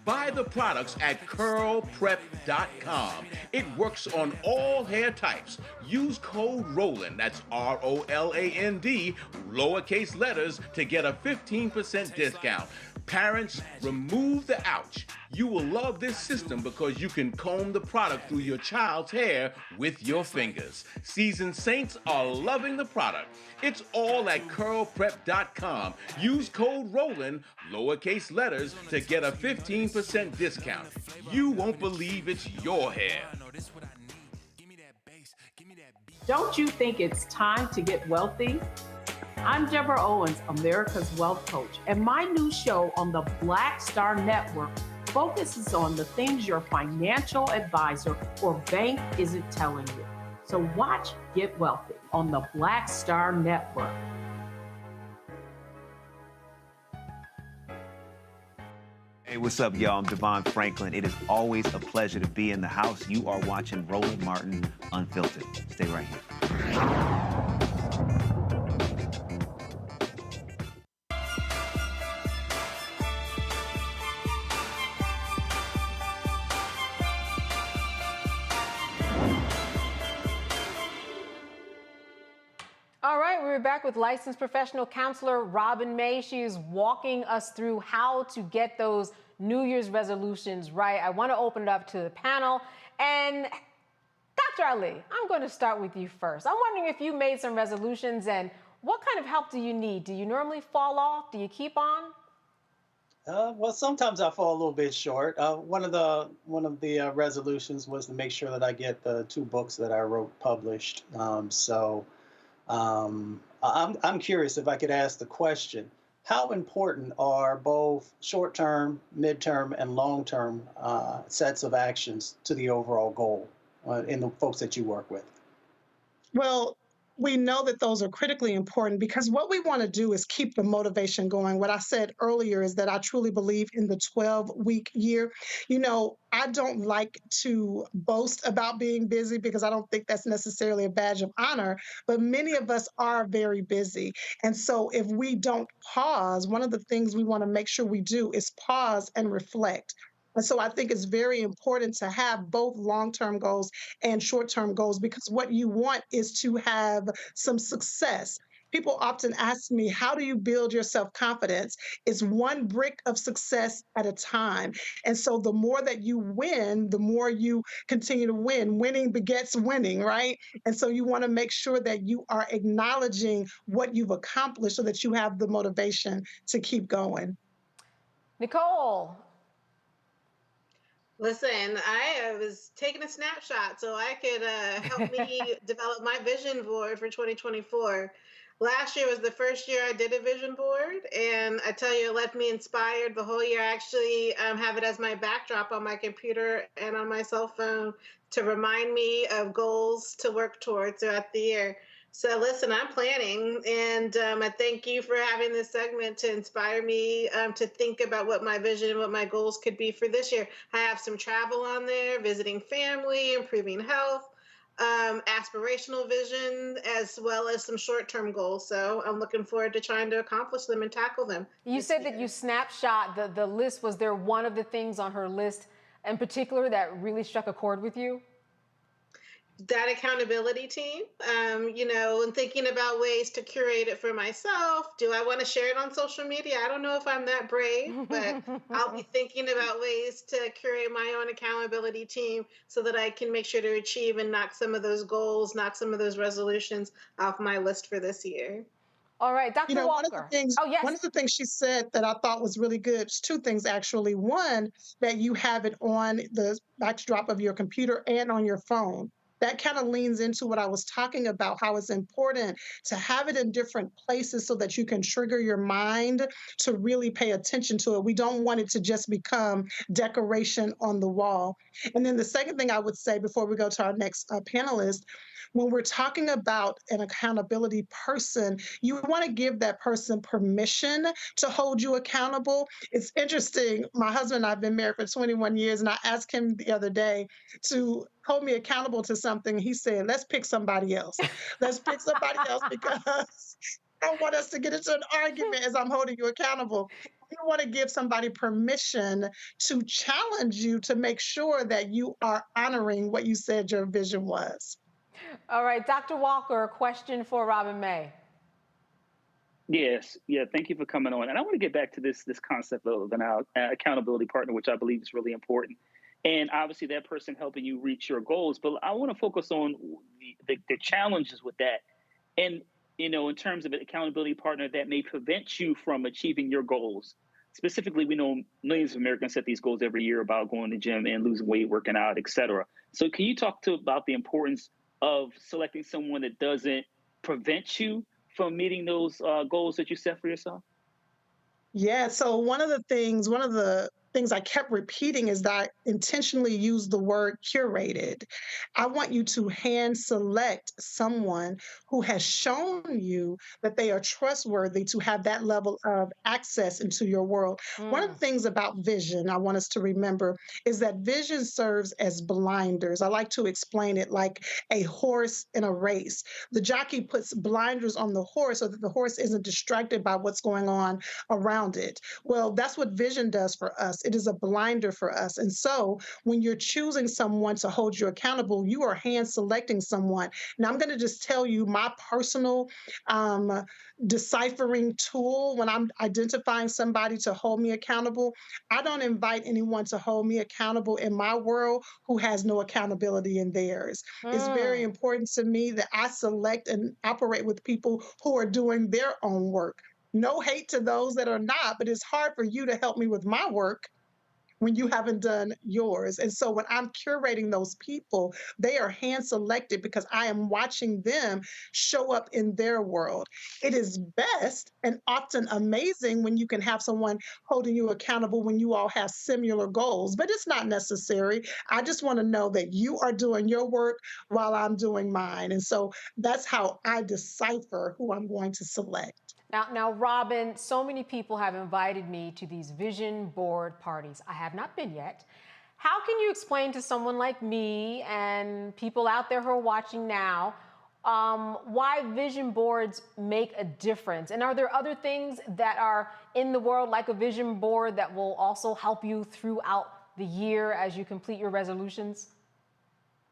S1: Buy the products at curlprep.com. It works on all hair types. Use code ROLAND, that's ROLAND, lowercase letters, to get a 15% discount. Parents, remove the ouch. You will love this system because you can comb the product through your child's hair with your fingers. Seasoned saints are loving the product. It's all at curlprep.com. Use code ROLAND, lowercase letters, to get a 15% discount. You won't believe it's your hair.
S9: Don't you think it's time to get wealthy? I'm Deborah Owens, America's Wealth Coach, and my new show on the Black Star Network focuses on the things your financial advisor or bank isn't telling you. So watch Get Wealthy on the Black Star Network.
S2: Hey, what's up, y'all? I'm Devon Franklin. It is always a pleasure to be in the house. You are watching Roland Martin Unfiltered. Stay right here.
S12: All right, we're back with licensed professional counselor Robin May. She is walking us through how to get those New Year's resolutions right. I want to open it up to the panel. And Dr. Ali, I'm going to start with you first. I'm wondering if you made some resolutions and what kind of help do you need? Do you normally fall off? Do you keep on?
S17: Well, sometimes I fall a little bit short. One of the resolutions was to make sure that I get the 2 books that I wrote published. I'm curious if I could ask the question, how important are both short-term, mid-term, and long-term sets of actions to the overall goal in the folks that you work with?
S30: Well, we know that those are critically important because what we want to do is keep the motivation going. What I said earlier is that I truly believe in the 12-week year. You know, I don't like to boast about being busy because I don't think that's necessarily a badge of honor, but many of us are very busy. And so if we don't pause, one of the things we want to make sure we do is pause and reflect. And so I think it's very important to have both long-term goals and short-term goals because what you want is to have some success. People often ask me, how do you build your self-confidence? It's one brick of success at a time. And so the more that you win, the more you continue to win. Winning begets winning, right? And so you want to make sure that you are acknowledging what you've accomplished so that you have the motivation to keep going.
S12: Nicole.
S18: Listen, I was taking a snapshot so I could help me develop my vision board for 2024. Last year was the first year I did a vision board, and I tell you, it left me inspired the whole year. I actually have it as my backdrop on my computer and on my cell phone to remind me of goals to work towards throughout the year. So listen, I'm planning, and I thank you for having this segment to inspire me to think about what my vision and what my goals could be for this year. I have some travel on there, visiting family, improving health, aspirational vision, as well as some short-term goals. So I'm looking forward to trying to accomplish them and tackle them.
S12: You said that you snapshot the list. Was there one of the things on her list in particular that really struck a chord with you?
S18: That accountability team, and thinking about ways to curate it for myself. Do I want to share it on social media? I don't know if I'm that brave, but I'll be thinking about ways to curate my own accountability team so that I can make sure to achieve and knock some of those goals, knock some of those resolutions off my list for this year.
S12: All right, Dr. Walker.
S30: One of the things she said that I thought was really good, 2 things actually. One, that you have it on the backdrop of your computer and on your phone. That kind of leans into what I was talking about, how it's important to have it in different places so that you can trigger your mind to really pay attention to it. We don't want it to just become decoration on the wall. And then the second thing I would say before we go to our next panelist, when we're talking about an accountability person, you want to give that person permission to hold you accountable. It's interesting. My husband and I have been married for 21 years, and I asked him the other day to hold me accountable to something. He said, let's pick somebody else. Let's pick somebody else because I don't want us to get into an argument as I'm holding you accountable. You want to give somebody permission to challenge you to make sure that you are honoring what you said your vision was.
S12: All right, Dr. Walker, a question for Robin May.
S19: Yes, yeah. Thank you for coming on. And I want to get back to this concept of an accountability partner, which I believe is really important. And obviously, that person helping you reach your goals. But I want to focus on the challenges with that, and in terms of an accountability partner that may prevent you from achieving your goals. Specifically, we know millions of Americans set these goals every year about going to the gym and losing weight, working out, et cetera. So, can you talk about the importance of selecting someone that doesn't prevent you from meeting those goals that you set for yourself?
S30: Yeah, so one of the things I kept repeating is that I intentionally used the word curated. I want you to hand select someone who has shown you that they are trustworthy to have that level of access into your world. One of the things about vision I want us to remember is that vision serves as blinders. I like to explain it like a horse in a race. The jockey puts blinders on the horse so that the horse isn't distracted by what's going on around it. Well, that's what vision does for us. It is a blinder for us. And so when you're choosing someone to hold you accountable, you are hand selecting someone. Now, I'm going to just tell you my personal deciphering tool when I'm identifying somebody to hold me accountable. I don't invite anyone to hold me accountable in my world who has no accountability in theirs. It's very important to me that I select and operate with people who are doing their own work. No hate to those that are not, but it's hard for you to help me with my work when you haven't done yours. And so when I'm curating those people, they are hand selected because I am watching them show up in their world. It is best and often amazing when you can have someone holding you accountable when you all have similar goals, but it's not necessary. I just want to know that you are doing your work while I'm doing mine. And so that's how I decipher who I'm going to select.
S12: Now, Robin, so many people have invited me to these vision board parties. I have not been yet. How can you explain to someone like me and people out there who are watching now why vision boards make a difference? And are there other things that are in the world like a vision board that will also help you throughout the year as you complete your resolutions?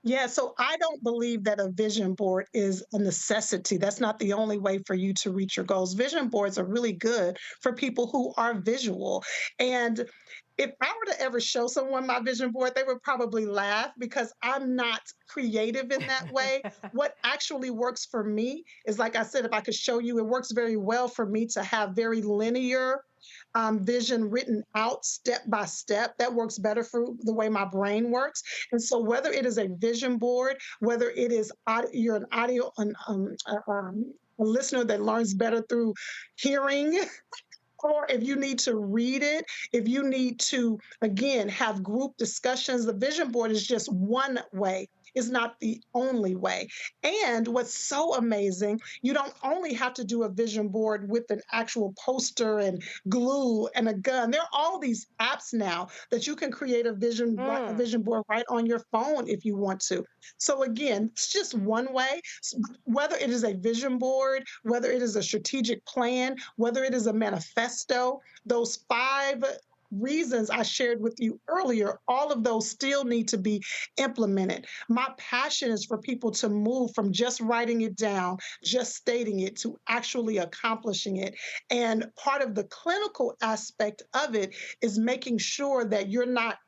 S30: Yeah, so I don't believe that a vision board is a necessity. That's not the only way for you to reach your goals. Vision boards are really good for people who are visual. And if I were to ever show someone my vision board, they would probably laugh because I'm not creative in that way. What actually works for me is, like I said, if I could show you, it works very well for me to have very linear vision written out step by step. That works better for the way my brain works. And so whether it is a vision board, whether it is you're an audio, a listener that learns better through hearing, or if you need to read it, if you need to, again, have group discussions, the vision board is just one way. It's not the only way. And what's so amazing, you don't only have to do a vision board with an actual poster and glue and a gun. There are all these apps now that you can create a vision board right on your phone if you want to. So again, it's just one way. Whether it is a vision board, whether it is a strategic plan, whether it is a manifesto, those 5 reasons I shared with you earlier, all of those still need to be implemented. My passion is for people to move from just writing it down, just stating it, to actually accomplishing it. And part of the clinical aspect of it is making sure that you're not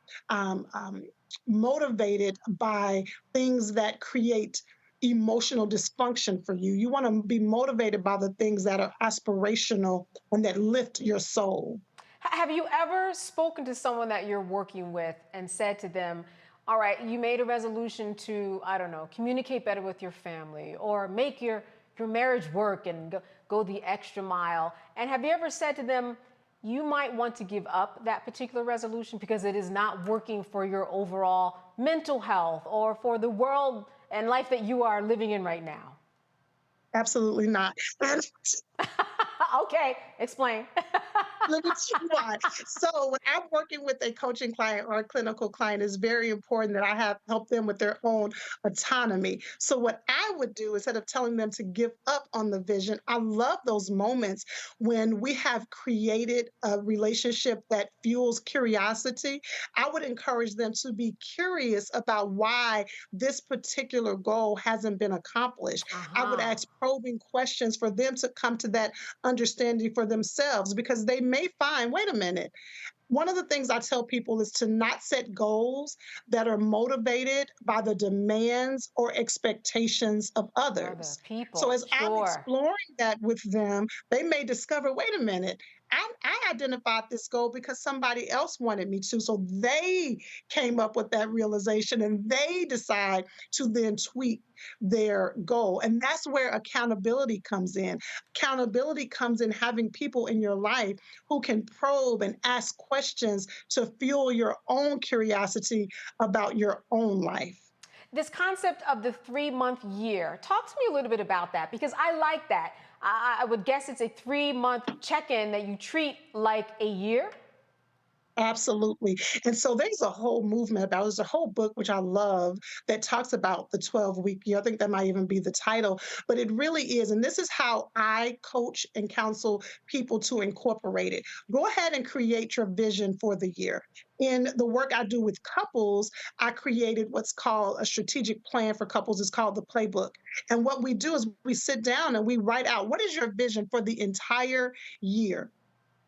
S30: motivated by things that create emotional dysfunction for you. You want to be motivated by the things that are aspirational and that lift your soul.
S12: Have you ever spoken to someone that you're working with and said to them, all right, you made a resolution to, I don't know, communicate better with your family or make your marriage work and go the extra mile. And have you ever said to them, you might want to give up that particular resolution because it is not working for your overall mental health or for the world and life that you are living in right now?
S30: Absolutely not.
S12: Okay, explain.
S30: Let me tell you why. So when I'm working with a coaching client or a clinical client, it's very important that I have help them with their own autonomy. So what I would do, instead of telling them to give up on the vision, I love those moments when we have created a relationship that fuels curiosity. I would encourage them to be curious about why this particular goal hasn't been accomplished. I would ask probing questions for them to come to that understanding for themselves, because they may find, wait a minute, one of the things I tell people is to not set goals that are motivated by the demands or expectations of others.
S12: People,
S30: So as I'm exploring that with them, they may discover, wait a minute, I identified this goal because somebody else wanted me to. So they came up with that realization and they decide to then tweak their goal. And that's where accountability comes in. Accountability comes in having people in your life who can probe and ask questions to fuel your own curiosity about your own life.
S12: This concept of the 3-month year, talk to me a little bit about that, because I like that. I would guess it's a 3-month check-in that you treat like a year.
S30: Absolutely. And so there's a whole movement about, there's a whole book, which I love, that talks about the 12-week year. I think that might even be the title, but it really is. And this is how I coach and counsel people to incorporate it. Go ahead and create your vision for the year. In the work I do with couples, I created what's called a strategic plan for couples. It's called the playbook. And what we do is we sit down and we write out, what is your vision for the entire year?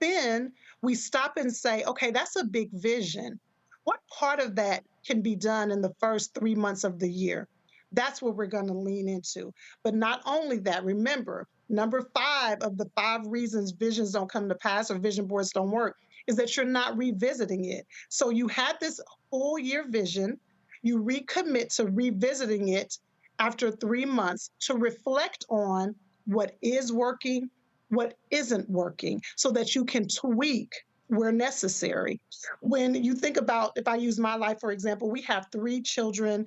S30: Then we stop and say, okay, that's a big vision. What part of that can be done in the first 3 months of the year? That's what we're going to lean into. But not only that, remember, number 5 of the 5 reasons visions don't come to pass or vision boards don't work is that you're not revisiting it. So you had this full year vision, you recommit to revisiting it after 3 months to reflect on what is working, what isn't working, so that you can tweak where necessary. When you think about, if I use my life, for example, we have 3 children,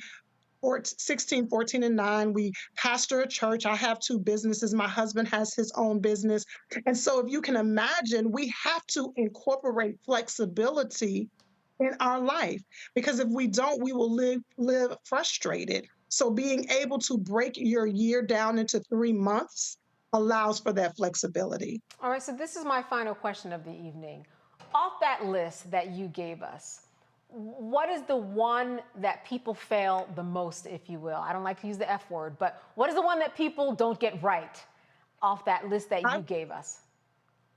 S30: 16, 14, and 9. We pastor a church. I have 2 businesses. My husband has his own business. And so if you can imagine, we have to incorporate flexibility in our life, because if we don't, we will live frustrated. So being able to break your year down into 3 months allows for that flexibility.
S12: All right, so this is my final question of the evening. Off that list that you gave us, what is the one that people fail the most, if you will? I don't like to use the F word, but what is the one that people don't get right off that list that you gave us?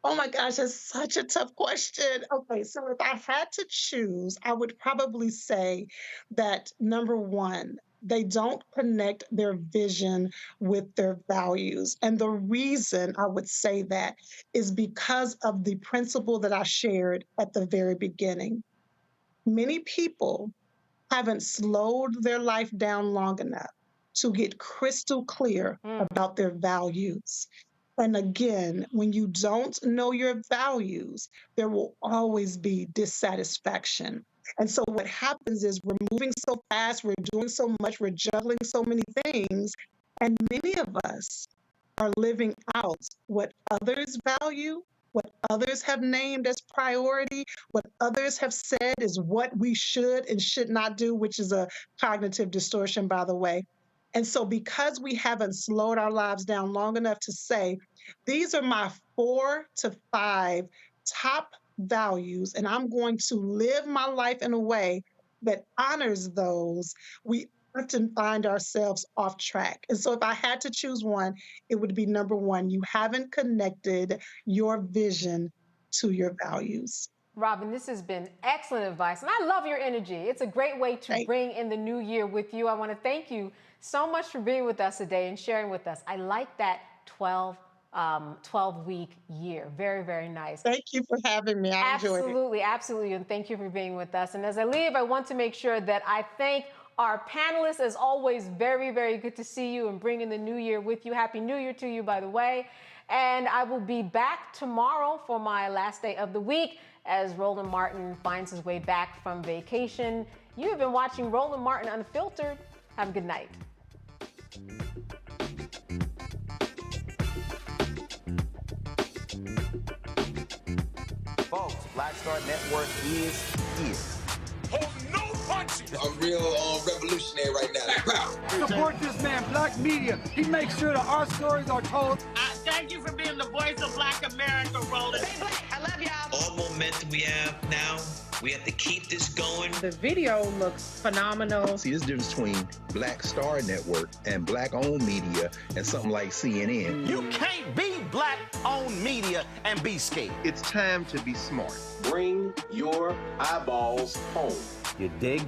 S30: Oh my gosh, that's such a tough question. Okay, so if I had to choose, I would probably say that number 1, they don't connect their vision with their values. And the reason I would say that is because of the principle that I shared at the very beginning. Many people haven't slowed their life down long enough to get crystal clear about their values. And again, when you don't know your values, there will always be dissatisfaction. And so what happens is we're moving so fast, we're doing so much, we're juggling so many things, and many of us are living out what others value, what others have named as priority, what others have said is what we should and should not do, which is a cognitive distortion, by the way. And so because we haven't slowed our lives down long enough to say, these are my 4 to 5 top values, and I'm going to live my life in a way that honors those, we often find ourselves off track. And so if I had to choose one, it would be number 1, you haven't connected your vision to your values.
S12: Robin, this has been excellent advice, and I love your energy. It's a great way to bring in the new year with you. I want to thank you so much for being with us today and sharing with us. I like that 12-week year. Very, very nice.
S30: Thank you for having me. I enjoyed it.
S12: Absolutely, absolutely, and thank you for being with us. And as I leave, I want to make sure that I thank our panelists. As always, very, very good to see you and bring in the new year with you. Happy New Year to you, by the way. And I will be back tomorrow for my last day of the week as Roland Martin finds his way back from vacation. You have been watching Roland Martin Unfiltered. Have a good night.
S24: Black Star Network is here.
S26: Hold no punches.
S3: I'm real revolutionary right now.
S4: Support this man, Black Media. He makes sure that our stories are told.
S5: Thank you for being the voice of Black America, Roland.
S6: Stay black. I love y'all.
S8: All momentum we have now, we have to keep this going.
S25: The video looks phenomenal.
S10: See, there's a difference between Black Star Network and Black-owned media and something like CNN.
S24: You can't be Black-owned media and be scared.
S10: It's time to be smart.
S3: Bring your eyeballs home.
S24: You dig?